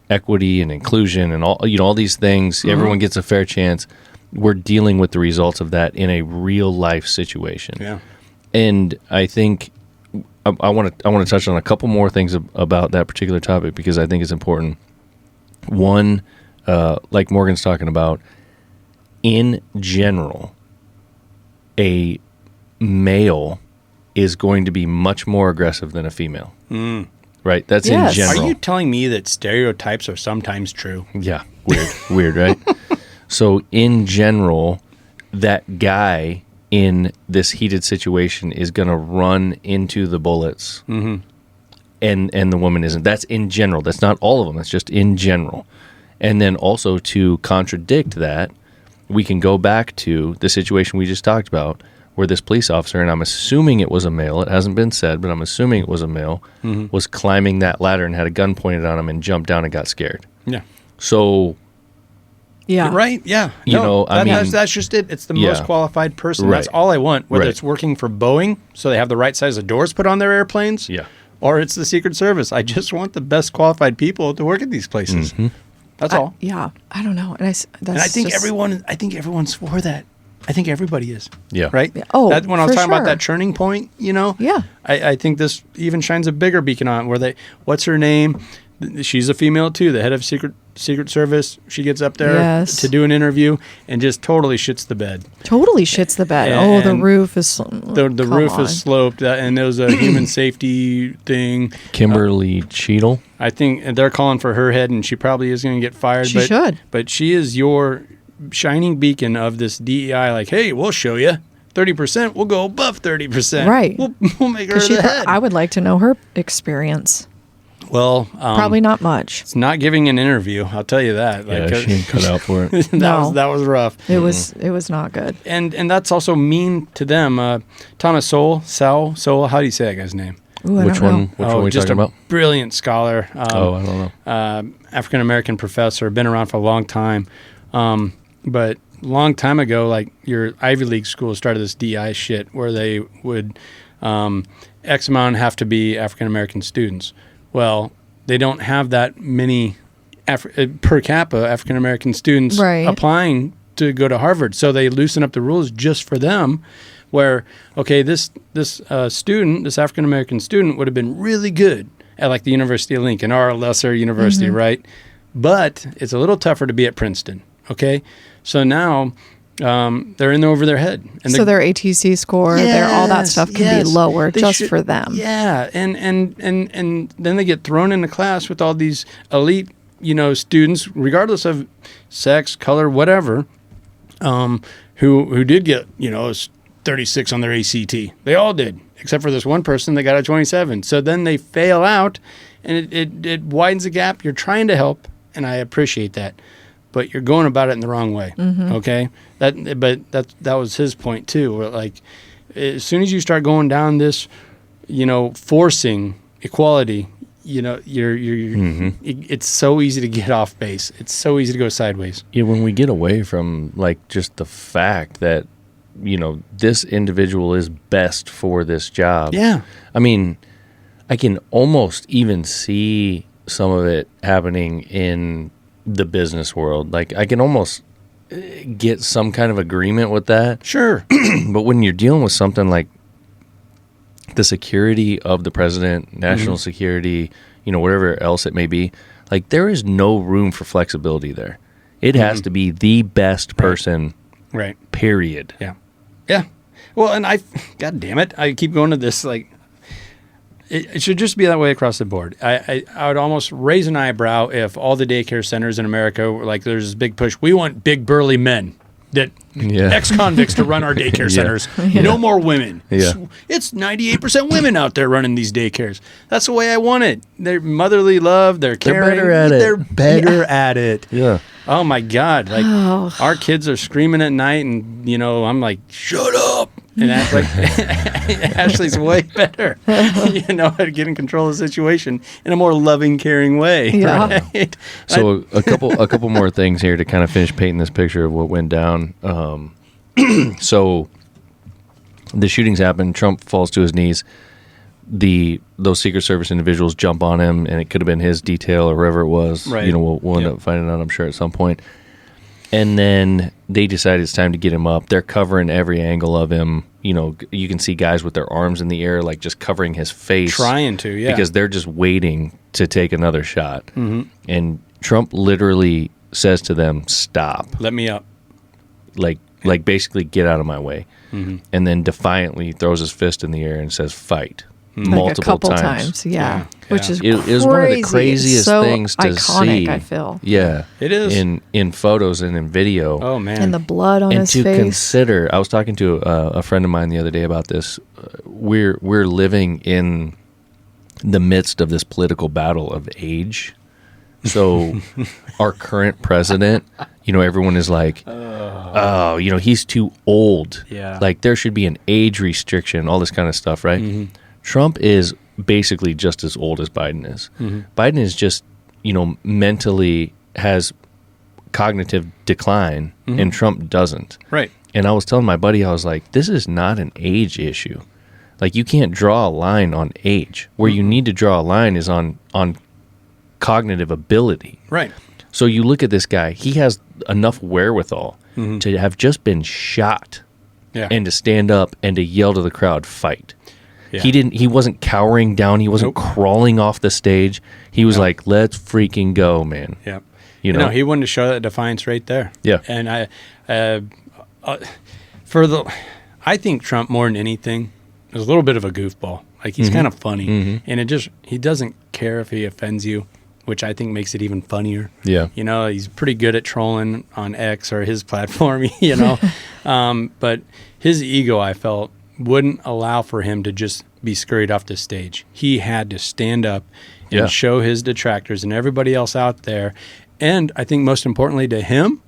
equity and inclusion and all these things, everyone gets a fair chance. We're dealing with the results of that in a real life situation. Yeah. And I think I want to touch on a couple more things about that particular topic because I think it's important. One, like Morgan's talking about, in general, a male is going to be much more aggressive than a female. Right? That's in general. Are you telling me that stereotypes are sometimes true? Yeah. Weird, right? So in general, that guy in this heated situation is going to run into the bullets, and the woman isn't. That's in general. That's not all of them. That's just in general. And then also to contradict that, we can go back to the situation we just talked about where this police officer, and I'm assuming it was a male, it hasn't been said, but I'm assuming it was a male, was climbing that ladder and had a gun pointed on him and jumped down and got scared. Yeah. So... Yeah. Right? Yeah. That's just it. It's the most qualified person. Right. That's all I want, whether it's working for Boeing so they have the right size of doors put on their airplanes, or it's the Secret Service. I just want the best qualified people to work at these places. That's all. Yeah. I don't know. And I think everyone's for that. I think everybody is. Yeah. Right? Yeah. Oh, when I was talking about that turning point, Yeah. I think this even shines a bigger beacon on where what's her name? She's a female too, the head of Secret Service. She gets up there to do an interview and just totally shits the bed. And the roof is the roof is sloped, and there was a human safety thing. Kimberly Cheadle. I think they're calling for her head, and she probably is going to get fired. She should. But she is your shining beacon of this DEI. Like, hey, we'll show you. 30%. We'll go above 30%. Right. We'll make her the head. I would like to know her experience. Well, probably not much. It's not giving an interview. I'll tell you that. She didn't cut out for it. that was rough. It was not good. And that's also mean to them. Thomas Sowell. How do you say that guy's name? Ooh, Which one are we just talking about? Brilliant scholar. I don't know. African American professor. Been around for a long time. But long time ago, like your Ivy League school started this DI shit where they would X amount have to be African American students. Well, they don't have that many per capita African American students applying to go to Harvard, so they loosen up the rules just for them. Where this student, this African American student, would have been really good at like the University of Lincoln or a lesser university, right? But it's a little tougher to be at Princeton. Okay, so now they're in over their head, and so their ATC score, all that stuff can be lower for them. Yeah, and then they get thrown into class with all these elite, students, regardless of sex, color, whatever, who did get 36 on their ACT. They all did, except for this one person that got a 27. So then they fail out, and it widens the gap. You're trying to help, and I appreciate that. But you're going about it in the wrong way, okay? That was his point too. Where like, as soon as you start going down this, forcing equality, it's so easy to get off base. It's so easy to go sideways. Yeah, when we get away from like just the fact that this individual is best for this job. Yeah, I mean, I can almost even see some of it happening in the business world. Like I can almost get some kind of agreement with that. Sure. But when you're dealing with something like the security of the president, national security, whatever else it may be, like there is no room for flexibility there. It has to be the best person. Right. Period. Yeah. Yeah. Well, and God damn it, I keep going to this like, it should just be that way across the board. I would almost raise an eyebrow if all the daycare centers in America were like, there's this big push. We want big burly men. that ex-convicts to run our daycare centers. No more women. Yeah. It's 98% women out there running these daycares. That's the way I want it. They're motherly love. They're caring. They're better at it. Yeah. Oh my God! Like our kids are screaming at night, and I'm like, shut up. And that's like Ashley's way better, at getting control of the situation in a more loving, caring way. Yeah. Right? So a couple more things here to kind of finish painting this picture of what went down. So the shootings happened. Trump falls to his knees. Those Secret Service individuals jump on him, and it could have been his detail or whoever it was. Right. We'll end up finding out, I'm sure, at some point. And then they decide it's time to get him up. They're covering every angle of him. You can see guys with their arms in the air, like just covering his face. Trying to, yeah. Because they're just waiting to take another shot. Mm-hmm. And Trump literally says to them, stop. Let me up. Like basically get out of my way. Mm-hmm. And then defiantly throws his fist in the air and says, fight. Like Multiple a couple times. Yeah. Which is it was one of the craziest things to iconic, see. I feel. Yeah. It is. In photos and in video. Oh, man. And the blood on his face. And to consider, I was talking to a friend of mine the other day about this. We're living in the midst of this political battle of age. So our current president, everyone is like, oh, he's too old. Yeah. Like there should be an age restriction, all this kind of stuff, right? Mm-hmm. Trump is basically just as old as Biden is. Mm-hmm. Biden is just, mentally has cognitive decline, and Trump doesn't. Right. And I was telling my buddy, I was like, this is not an age issue. Like you can't draw a line on age. Where you need to draw a line is on cognitive ability. Right. So you look at this guy, he has enough wherewithal to have just been shot and to stand up and to yell to the crowd, fight. Yeah. He wasn't cowering down. He wasn't crawling off the stage. He was like, let's freaking go, man. Yeah. You he wanted to show that defiance right there. Yeah. And I think Trump more than anything is a little bit of a goofball. Like he's kind of funny, and he doesn't care if he offends you, which I think makes it even funnier. Yeah. He's pretty good at trolling on X or his platform, but his ego, I felt, wouldn't allow for him to just be scurried off the stage. He had to stand up and show his detractors and everybody else out there, and I think most importantly to him,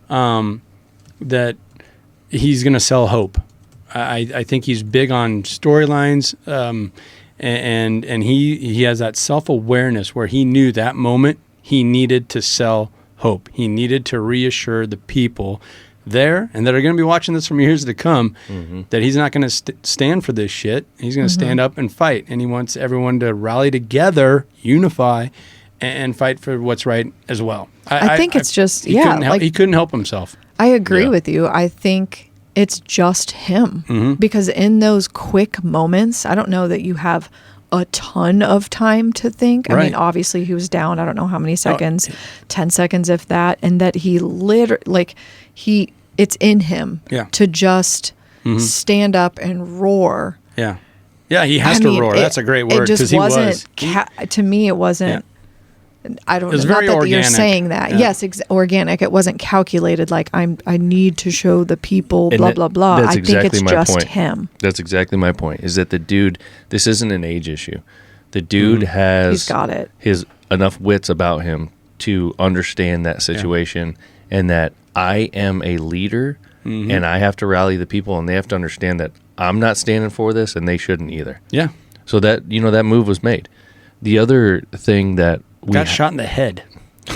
that he's going to sell hope. I think he's big on storylines, and he has that self-awareness where he knew that moment he needed to sell hope. He needed to reassure the people there and that are going to be watching this from years to come that he's not going to stand for this shit. He's going to stand up and fight, and he wants everyone to rally together, unify, and fight for what's right as well. I think it's just, he couldn't help himself. I agree with you. I think it's just him because in those quick moments, I don't know that you have a ton of time to think. Right. I mean, obviously he was down, I don't know how many seconds, 10 seconds if that, and that he it's in him to just stand up and roar. Yeah. Yeah, he has to roar. That's a great word. It just wasn't, to me, it wasn't, I don't know, not that organic. You're saying that. Yeah. Yes, organic. It wasn't calculated like I need to show the people, blah, blah, blah. I think it's just him. That's exactly my point, is that the dude, this isn't an age issue. The dude he's got it. His enough wits about him to understand that situation and that I am a leader and I have to rally the people, and they have to understand that I'm not standing for this and they shouldn't either. Yeah. So that, that move was made. The other thing that got shot in the head.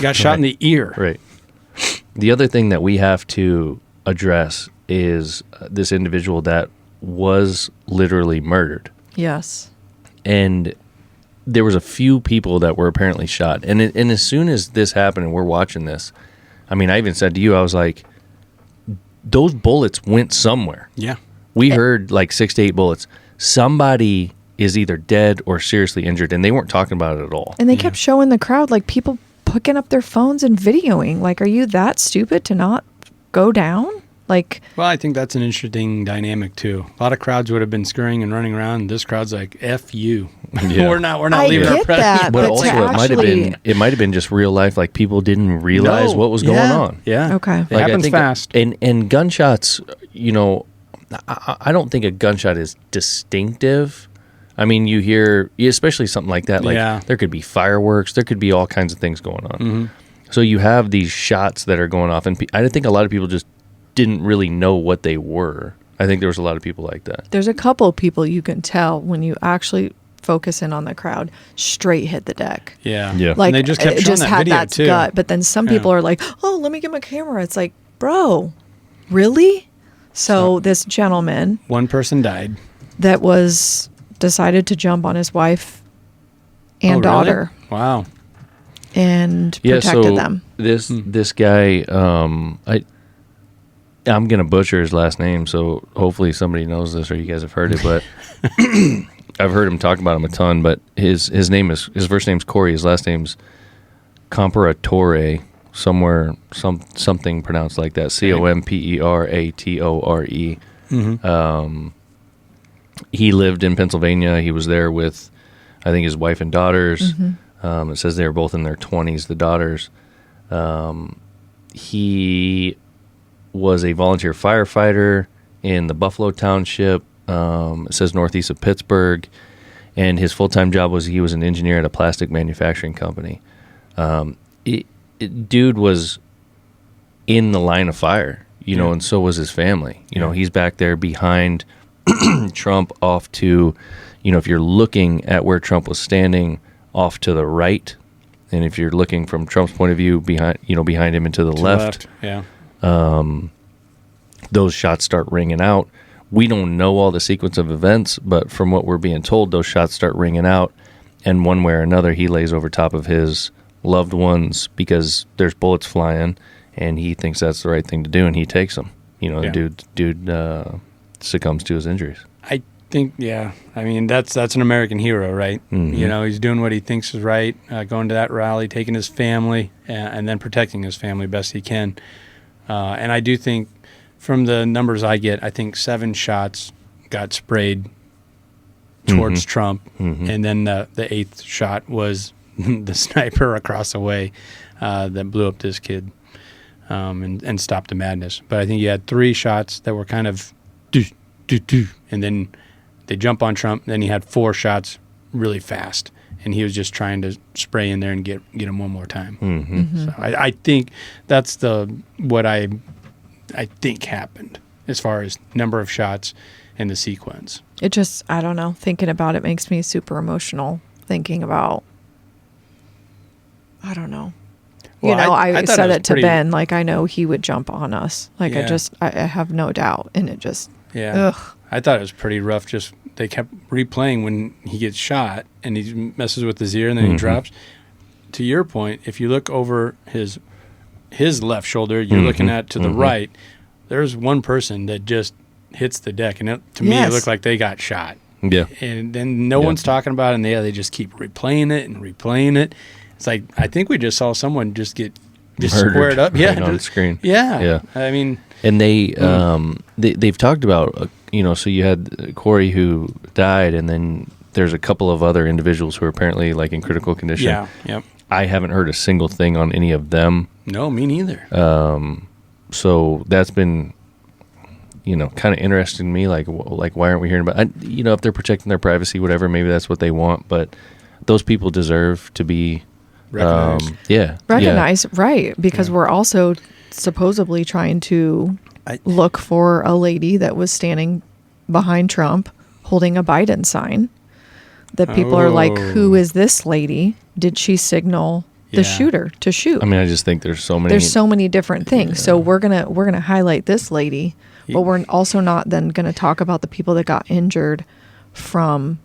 Got shot in the ear. Right. The other thing that we have to address is this individual that was literally murdered. Yes. And there was a few people that were apparently shot. And as soon as this happened and we're watching this, I mean, I even said to you, I was like, those bullets went somewhere. Yeah. We heard like 6 to 8 bullets. Somebody is either dead or seriously injured, and they weren't talking about it at all. And they kept showing the crowd, like, people picking up their phones and videoing. Like, are you that stupid to not go down? Like, well, I think that's an interesting dynamic too. A lot of crowds would have been scurrying and running around. And this crowd's like, "F you, we're not leaving our presence." That, but also, actually, it might have been just real life. Like people didn't realize what was going on. Yeah, okay, it happens fast. And gunshots, I don't think a gunshot is distinctive. I mean, you hear, especially something like that. Like there could be fireworks, there could be all kinds of things going on. Mm-hmm. So you have these shots that are going off, and I think a lot of people just didn't really know what they were. I think there was a lot of people like that. There's a couple people you can tell when you actually focus in on the crowd, straight hit the deck. Yeah. Like, and they just kept showing that video too. Gut, but then some people are like, "Oh, let me get my camera." It's like, bro, really? So this gentleman, one person died, that was decided to jump on his wife and daughter. Wow. And protected them. This guy, I'm going to butcher his last name, so hopefully somebody knows this or you guys have heard it, but I've heard him talk about him a ton, but his first name's Corey, his last name's Comparatore, something pronounced like that, Comperatore. Mm-hmm. He lived in Pennsylvania. He was there with, I think, his wife and daughters. Mm-hmm. It says they were both in their 20s, the daughters. He was a volunteer firefighter in the Buffalo Township. It says northeast of Pittsburgh. And his full-time job was he was an engineer at a plastic manufacturing company. Dude was in the line of fire, and so was his family. He's back there behind Trump off to, if you're looking at where Trump was standing, off to the right, and if you're looking from Trump's point of view, behind him and to the left. Yeah. Those shots start ringing out. We don't know all the sequence of events, but from what we're being told, those shots start ringing out, and one way or another, he lays over top of his loved ones because there's bullets flying, and he thinks that's the right thing to do, and he takes them. Dude succumbs to his injuries. I think, I mean, that's an American hero, right? Mm-hmm. He's doing what he thinks is right, going to that rally, taking his family, and then protecting his family best he can. And I do think, from the numbers I get, I think 7 shots got sprayed towards Trump, and then the 8th shot was the sniper across the way that blew up this kid and stopped the madness. But I think you had 3 shots that were kind of and then they jump on Trump. Then he had 4 shots really fast, and he was just trying to spray in there and get him one more time. So I think that's what I think happened as far as number of shots and the sequence. It just, I don't know, thinking about it makes me super emotional. Thinking about, I don't know. Well, I said it to Ben, like, I know he would jump on us. Like, I have no doubt. And it just, ugh. I thought it was pretty rough. Just, they kept replaying when he gets shot and he messes with his ear and then he drops. To your point, if you look over his left shoulder, you're looking at to the right, there's one person that just hits the deck. And to me, it looked like they got shot. Yeah. And then no one's talking about it, and they just keep replaying it. It's like, I think we just saw someone just get squared up. Right on the screen. Yeah. I mean, and they've talked about, so you had Corey who died, and then there's a couple of other individuals who are apparently like in critical condition. Yeah. Yep. I haven't heard a single thing on any of them. No, me neither. So that's been, kind of interesting to me. Like why aren't we hearing about? If they're protecting their privacy, whatever, maybe that's what they want. But those people deserve to be recognized. Recognized, right? Because we're also supposedly trying to look for a lady that was standing behind Trump holding a Biden sign. That people are like, who is this lady? Did she signal the shooter to shoot? I mean, I just think there's so many different things. So we're gonna highlight this lady, but we're also not then gonna talk about the people that got injured from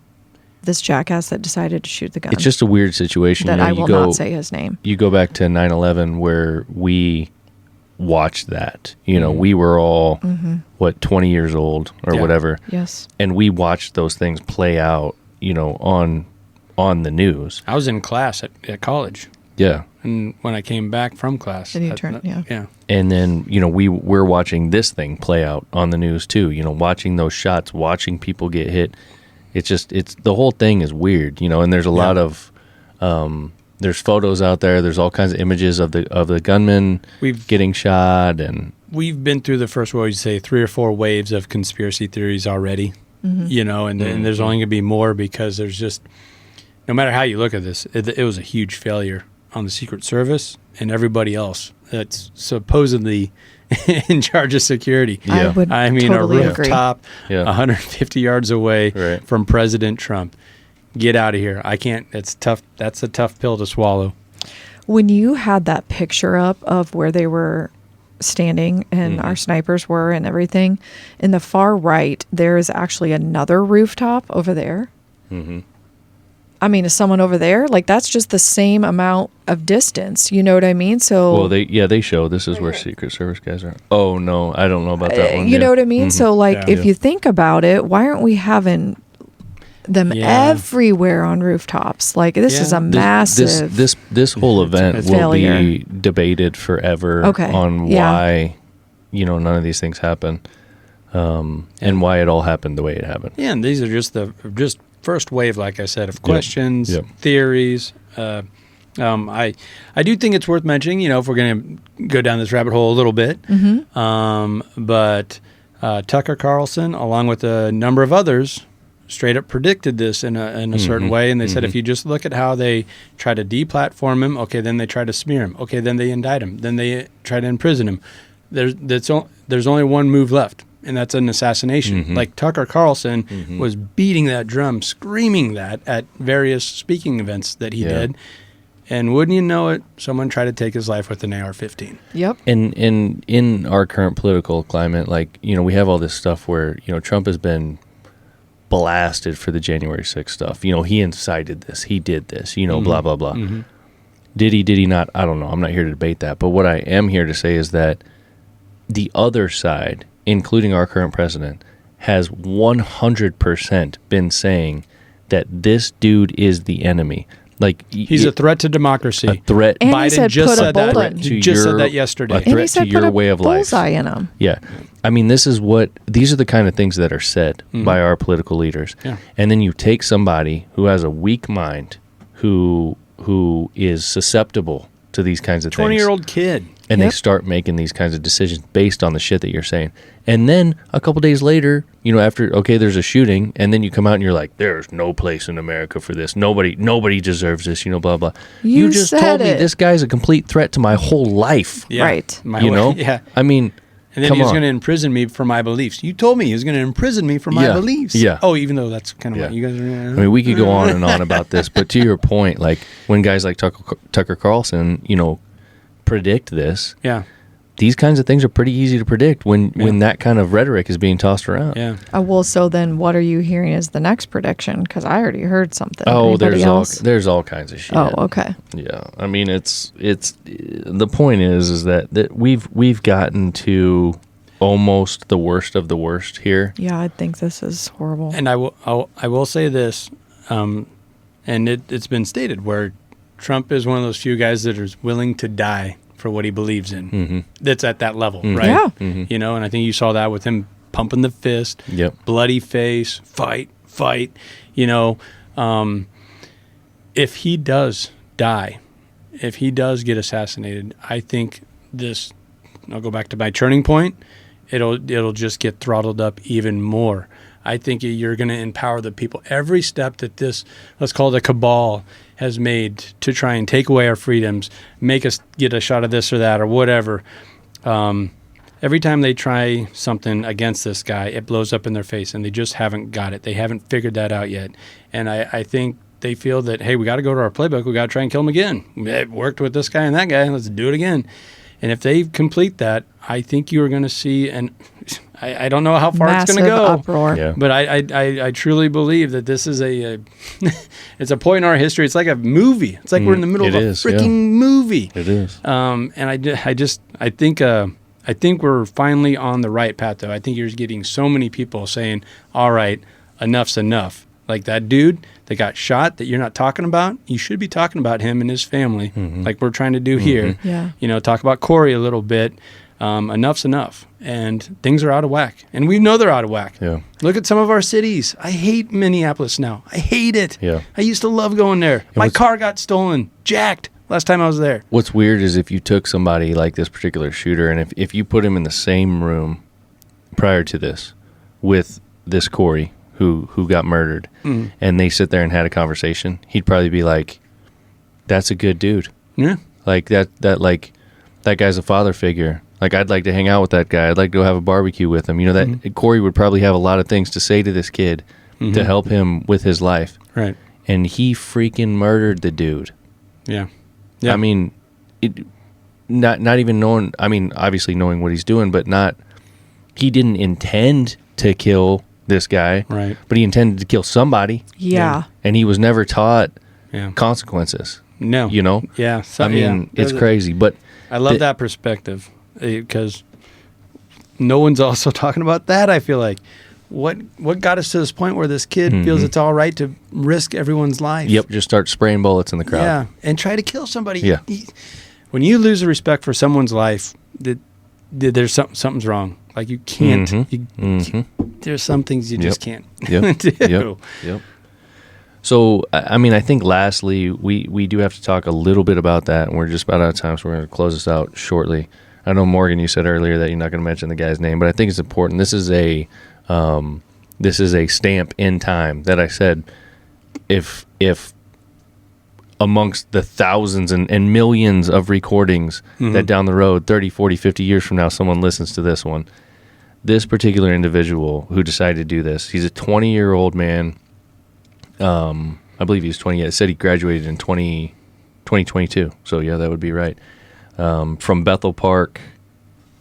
this jackass that decided to shoot the gun. It's just a weird situation. That I will not say his name. You go back to 9/11 where we watched that. We were all 20 years old or whatever. Yes. And we watched those things play out, on the news. I was in class at college Yeah. And when I came back from class. Then you turned, Yeah. And then, we're watching this thing play out on the news too, watching those shots, watching people get hit. It's the whole thing is weird, and there's a lot of, there's photos out there. There's all kinds of images of the gunman getting shot. And we've been through the first, what would you say, 3 or 4 waves of conspiracy theories already, and there's only going to be more because there's just, no matter how you look at this, it was a huge failure on the Secret Service and everybody else that's supposedly in charge of security. Yeah. I mean, totally a rooftop 150 yards away from President Trump. Get out of here. I can't. It's tough. That's a tough pill to swallow. When you had that picture up of where they were standing and our snipers were and everything, in the far right, there is actually another rooftop over there. Mm-hmm. I mean, is someone over there? Like, that's just the same amount of distance. You know what I mean? So, well, they show this is where Secret Service guys are. Oh, no, I don't know about that one. You know what I mean? Mm-hmm. So, like, if you think about it, why aren't we having them everywhere on rooftops? Like, this is a massive this whole event will be debated forever on why none of these things happen, and why it all happened the way it happened. Yeah, and these are just first wave, like I said, of questions, theories. I do think it's worth mentioning, if we're going to go down this rabbit hole a little bit. Mm-hmm. But Tucker Carlson, along with a number of others, straight up predicted this in a certain way. And they said, if you just look at how they try to deplatform him, okay, then they try to smear him. Okay, then they indict him. Then they try to imprison him. There's only one move left, and that's an assassination. Mm-hmm. Like Tucker Carlson was beating that drum, screaming that at various speaking events that he did. And wouldn't you know it, someone tried to take his life with an AR-15. Yep. And in our current political climate, like, we have all this stuff where, Trump has been blasted for the January 6th stuff. He incited this. He did this, blah, blah, blah. Mm-hmm. Did he not? I don't know. I'm not here to debate that. But what I am here to say is that the other side, including our current president, has 100% been saying that this dude is the enemy. Like, he's a threat to democracy. A threat. And Biden just said that. Said that yesterday. A threat to your way of life. Bullseye in him. Yeah, I mean, these are the kind of things that are said by our political leaders. Yeah. And then you take somebody who has a weak mind, who is susceptible to these kinds of 20-year-old kid. And they start making these kinds of decisions based on the shit that you're saying. And then a couple days later, after, there's a shooting, and then you come out and you're like, there's no place in America for this. Nobody deserves this, blah, blah. You just told me this guy's a complete threat to my whole life. Yeah. Right. Yeah. I mean, and then he was going to imprison me for my beliefs. You told me he was going to imprison me for my beliefs. Yeah. Oh, even though that's kind of what you guys are... I mean, we could go on and on about this, but to your point, like, when guys like Tucker Carlson, predict this. Yeah. These kinds of things are pretty easy to predict when that kind of rhetoric is being tossed around. Yeah. Well, so then what are you hearing as the next prediction? Because I already heard something. Oh, there's all kinds of shit. Oh, okay. Yeah. I mean, it's the point is that we've gotten to almost the worst of the worst here. Yeah, I think this is horrible. And I will say this, and it's been stated where Trump is one of those few guys that is willing to die for what he believes in. Mm-hmm. That's at that level, right? Yeah. Mm-hmm. And I think you saw that with him pumping the fist, bloody face, fight. If he does die, if he does get assassinated, I think I'll go back to my turning point, it'll just get throttled up even more. I think you're going to empower the people. Every step that this, let's call it a cabal, has made to try and take away our freedoms, make us get a shot of this or that or whatever. Every time they try something against this guy, it blows up in their face, and they just haven't got it. They haven't figured that out yet. And I think they feel that, hey, we got to go to our playbook. We got to try and kill him again. It worked with this guy and that guy. Let's do it again. And if they complete that, I think you're going to see I don't know how far it's going to go, uproar. Yeah. But I truly believe that this is it's a point in our history. It's like a movie. It's like we're in the middle of a freaking movie. It is. And I think we're finally on the right path, though. I think you're getting so many people saying, all right, enough's enough. Like that dude that got shot that you're not talking about, you should be talking about him and his family, like we're trying to do here. Yeah. You know, talk about Corey a little bit. Enough's enough. And things are out of whack. And we know they're out of whack. Yeah. Look at some of our cities. I hate Minneapolis now. I hate it. Yeah. I used to love going there. My car got stolen, jacked, last time I was there. What's weird is if you took somebody like this particular shooter, and if you put him in the same room prior to this with this Corey who got murdered, and they sit there and had a conversation, he'd probably be like, that's a good dude. Yeah. Like that guy's a father figure. Like, I'd like to hang out with that guy. I'd like to go have a barbecue with him. You know, that Corey would probably have a lot of things to say to this kid to help him with his life. Right. And he freaking murdered the dude. Yeah. Yeah. I mean, not even knowing, I mean, obviously knowing what he's doing, but he didn't intend to kill this guy. Right. But he intended to kill somebody. Yeah. And he was never taught Yeah. consequences. No. You know? Yeah. So, I mean, it's crazy. But I love that perspective because no one's also talking about that, I feel like. What got us to this point where this kid feels it's all right to risk everyone's life? Yep, just start spraying bullets in the crowd. Yeah, and try to kill somebody. Yeah. When you lose the respect for someone's life, there's something's wrong. Like you can't. There's some things you just can't do. Yep. So, I mean, I think lastly, we do have to talk a little bit about that, and we're just about out of time, so we're going to close this out shortly. I know, Morgan, you said earlier that you're not going to mention the guy's name, but I think it's important. This is a stamp in time that I said if amongst the thousands and millions of recordings that down the road, 30, 40, 50 years from now, someone listens to this one, this particular individual who decided to do this, he's a 20-year-old man. I believe he's 20. It said he graduated in 2022. So, yeah, that would be right. From Bethel Park,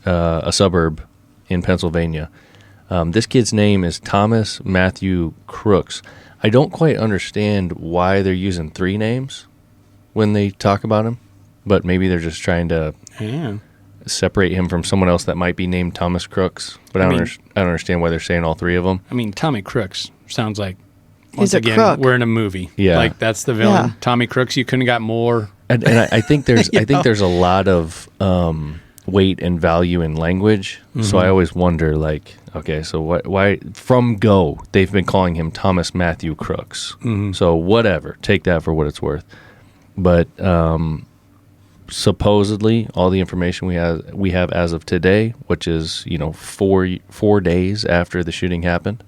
a suburb in Pennsylvania. This kid's name is Thomas Matthew Crooks. I don't quite understand why they're using 3 names when they talk about him, but maybe they're just trying to separate him from someone else that might be named Thomas Crooks. But I don't understand why they're saying all 3 of them. I mean, Tommy Crooks sounds like, He's a crook. we're in a movie. Yeah. Like, that's the villain. Yeah. Tommy Crooks, you couldn't have got more. And I think there's I think there's a lot of weight and value in language. So I always wonder, like, okay, so why from go they've been calling him Thomas Matthew Crooks. So whatever, take that for what it's worth. But supposedly all the information we have as of today, which is 4 days after the shooting happened.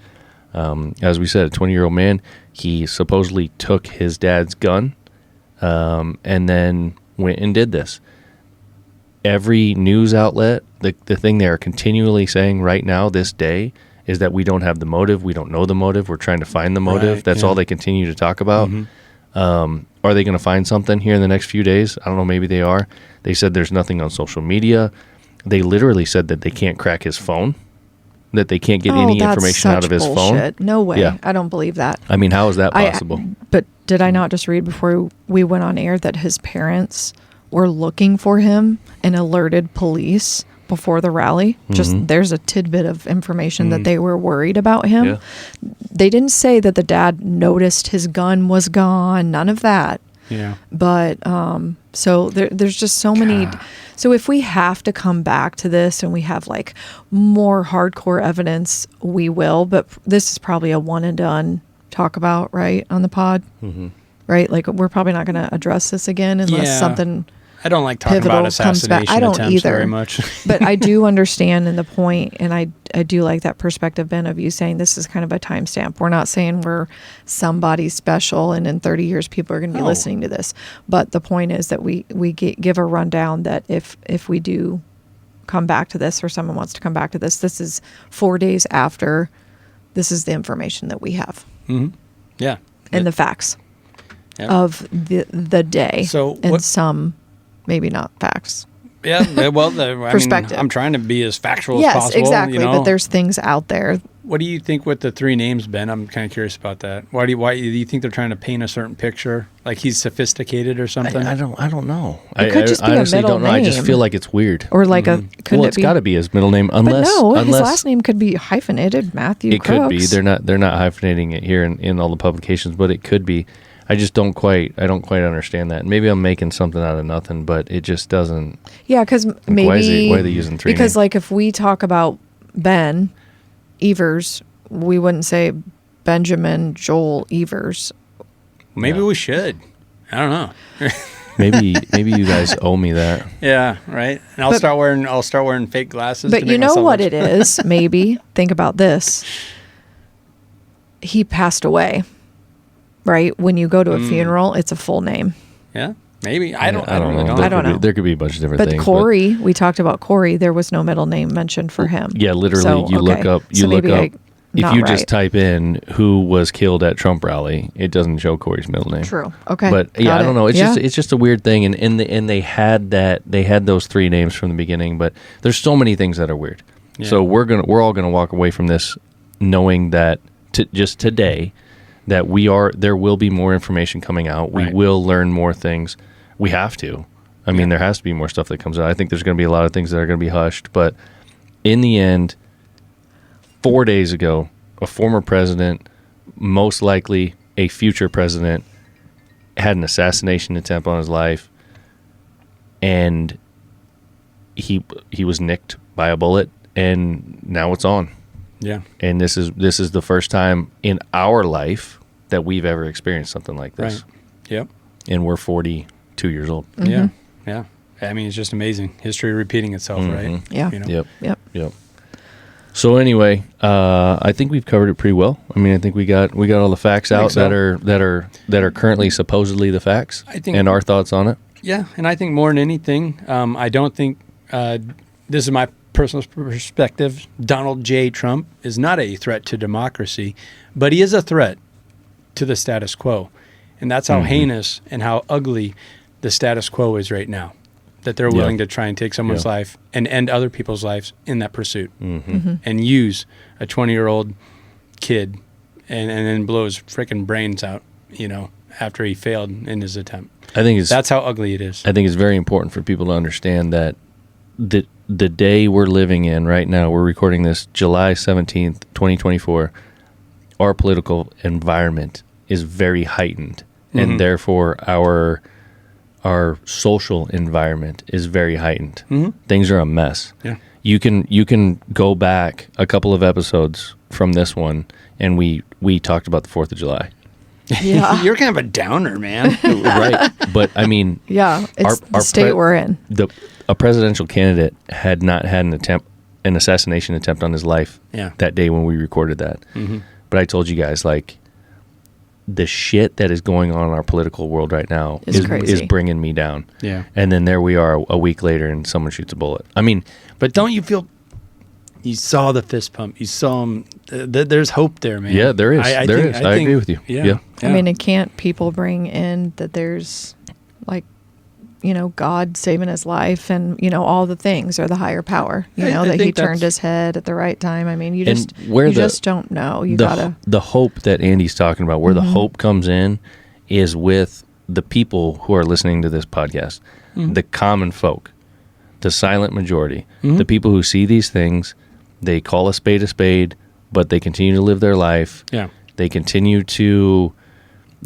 As we said, a 20-year-old man, he supposedly took his dad's gun and then went and did this. Every news outlet, the thing they are continually saying right now, this day, is that we don't have the motive. We don't know the motive. We're trying to find the motive. Right, That's all they continue to talk about. Are they going to find something here in the next few days? I don't know. Maybe they are. They said there's nothing on social media. They literally said that they can't crack his phone, that they can't get any information out of his phone. No way. Yeah. I don't believe that. I mean, how is that possible? But did I not just read before we went on air that his parents were looking for him and alerted police before the rally? Just there's a tidbit of information that they were worried about him. Yeah. They didn't say that the dad noticed his gun was gone. None of that. Yeah. But so there's just so many. So if we have to come back to this and we have like more hardcore evidence, we will. But this is probably a one and done talk about, right, on the pod, right? Like we're probably not going to address this again unless something. I don't like talking about assassination I don't attempts either. very much. But I do understand in the point, and I do like that perspective, Ben, of you saying this is kind of a timestamp. We're not saying we're somebody special, and in 30 years people are going to be listening to this. But the point is that we give a rundown that if we do come back to this, or someone wants to come back to this, this is 4 days after. This is the information that we have. Yeah. And the facts of the day. So and some maybe not facts. Yeah, well, perspective. I'm trying to be as factual as yes, possible. Exactly. But there's things out there. What do you think with the 3 names, Ben? I'm kind of curious about that. Why do you think they're trying to paint a certain picture, like he's sophisticated or something? I don't know. It could just be a honestly middle don't know. name. I just feel like it's weird. Or like it's got to be his middle name, unless his last name could be hyphenated. Matthew. It Crooks. could be. They're not hyphenating it here in all the publications, but it could be. I just don't quite understand that. Maybe I'm making something out of nothing, but it just doesn't. Yeah, because maybe why are they using 3 because names? like if we talk about Ben Evers, we wouldn't say Benjamin Joel Evers. Maybe we should. I don't know. maybe you guys owe me that. Yeah, right. And I'll start wearing fake glasses. But you know what it is? Maybe think about this. He passed away. Right? When you go to a funeral, it's a full name. Yeah, maybe. I don't really know. I don't know. There could be a bunch of different but things. Corey, we talked about Corey. There was no middle name mentioned for him. Yeah, literally, So, you look up. If you just type in who was killed at Trump rally, it doesn't show Corey's middle name. True. Okay. But yeah, I don't know. It's Yeah. just a weird thing, and they had those 3 names from the beginning. But there's so many things that are weird. Yeah. So we're all gonna walk away from this knowing that just today that there will be more information coming out. We Right. will learn more things. We have to. I mean, there has to be more stuff that comes out. I think there's going to be a lot of things that are going to be hushed. But in the end, 4 days ago, a former president, most likely a future president, had an assassination attempt on his life, and he was nicked by a bullet, and now it's on. Yeah. And this is the first time in our life that we've ever experienced something like this. Right. Yep. And we're 42 years old. Mm-hmm. Yeah. Yeah. I mean, it's just amazing. History repeating itself, right? Yeah. You know? Yep. So anyway, I think we've covered it pretty well. I mean, I think we got all the facts out so. that are currently supposedly the facts, I think- and our thoughts on it. Yeah. And I think more than anything, I don't think this is my personal perspective. Donald J. Trump is not a threat to democracy, but he is a threat to the status quo. And that's how heinous and how ugly the status quo is right now, that they're willing to try and take someone's life and end other people's lives in that pursuit and use a 20-year-old kid and then blow his freaking brains out, after he failed in his attempt. That's how ugly it is. I think it's very important for people to understand that the day we're living in right now, we're recording this July 17th, 2024, our political environment is very heightened, and therefore our social environment is very heightened. Things are a mess. Yeah. You can go back a couple of episodes from this one, and we talked about the 4th of July. Yeah. You're kind of a downer, man. Right. But I mean, Yeah. It's the state we're in. A presidential candidate had not had an assassination attempt on his life that day when we recorded that. But I told you guys, like, the shit that is going on in our political world right now is bringing me down. Yeah. And then there we are a week later and someone shoots a bullet. I mean, But don't you feel... You saw the fist pump. You saw him. There's hope there, man. yeah, there is. I agree with you. Yeah. I mean, and can't people bring in that there's like, God saving his life and, all the things, or the higher power, that he turned his head at the right time. I mean, you just don't know. The hope that Andy's talking about, where the hope comes in, is with the people who are listening to this podcast, the common folk, the silent majority, the people who see these things. They call a spade, but they continue to live their life. Yeah. They continue to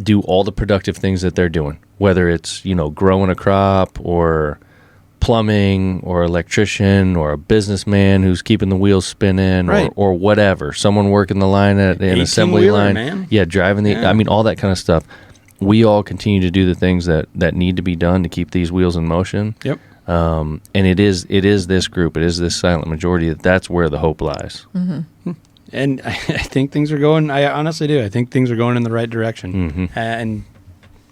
do all the productive things that they're doing, whether it's, growing a crop or plumbing or electrician or a businessman who's keeping the wheels spinning, right, or whatever. Someone working the line at an assembly line. Man. Yeah, driving I mean, all that kind of stuff. We all continue to do the things that need to be done to keep these wheels in motion. Yep. And it is this group, it is this silent majority that's where the hope lies. And I think things are going. I honestly do. I think things are going in the right direction. And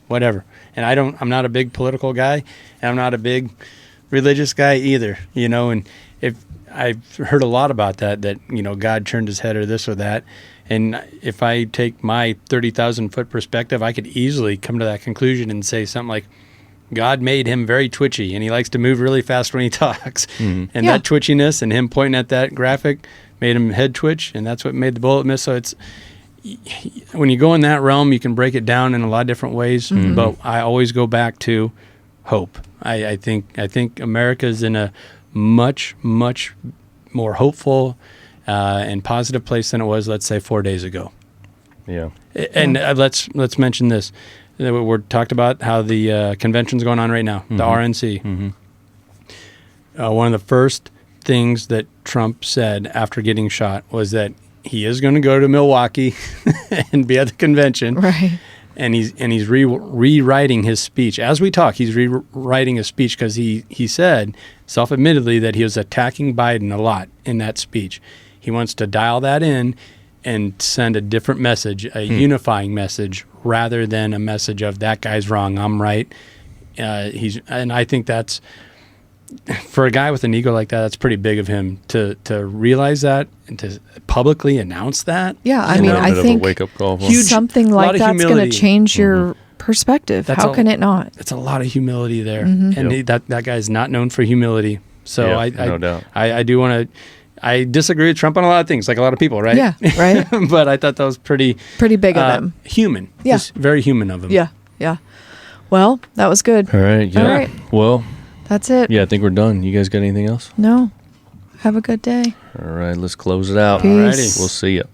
whatever. And I'm not a big political guy, and I'm not a big religious guy either. And if I've heard a lot about that God turned his head or this or that. And if I take my 30,000 foot perspective, I could easily come to that conclusion and say something like, God made him very twitchy, and he likes to move really fast when he talks. And that twitchiness and him pointing at that graphic made him head twitch, and that's what made the bullet miss. So it's when you go in that realm, you can break it down in a lot of different ways. But I always go back to hope. I think America's in a much more hopeful and positive place than it was, let's say, 4 days ago. Yeah. And let's mention this. We're talked about how the convention's going on right now, the RNC. One of the first things that Trump said after getting shot was that he is going to go to Milwaukee and be at the convention. Right. And he's rewriting his speech. As we talk, he's rewriting his speech because he said, self-admittedly, that he was attacking Biden a lot in that speech. He wants to dial that in and send a different message, a unifying message, rather than a message of that guy's wrong, I'm right. And I think that's, for a guy with an ego like that, that's pretty big of him to realize that and to publicly announce that. Yeah, I mean, I think a wake-up call. something like that's going to change your perspective. How can it not? It's a lot of humility there, and that guy is not known for humility. So no doubt. I do want to. I disagree with Trump on a lot of things, like a lot of people, right? Yeah, right. But I thought that was pretty big of him. Human. Yeah. Just very human of him. Yeah. Well, that was good. All right. Yeah. All right. Well, that's it. Yeah, I think we're done. You guys got anything else? No. Have a good day. All right. Let's close it out. Peace. Alrighty. We'll see you.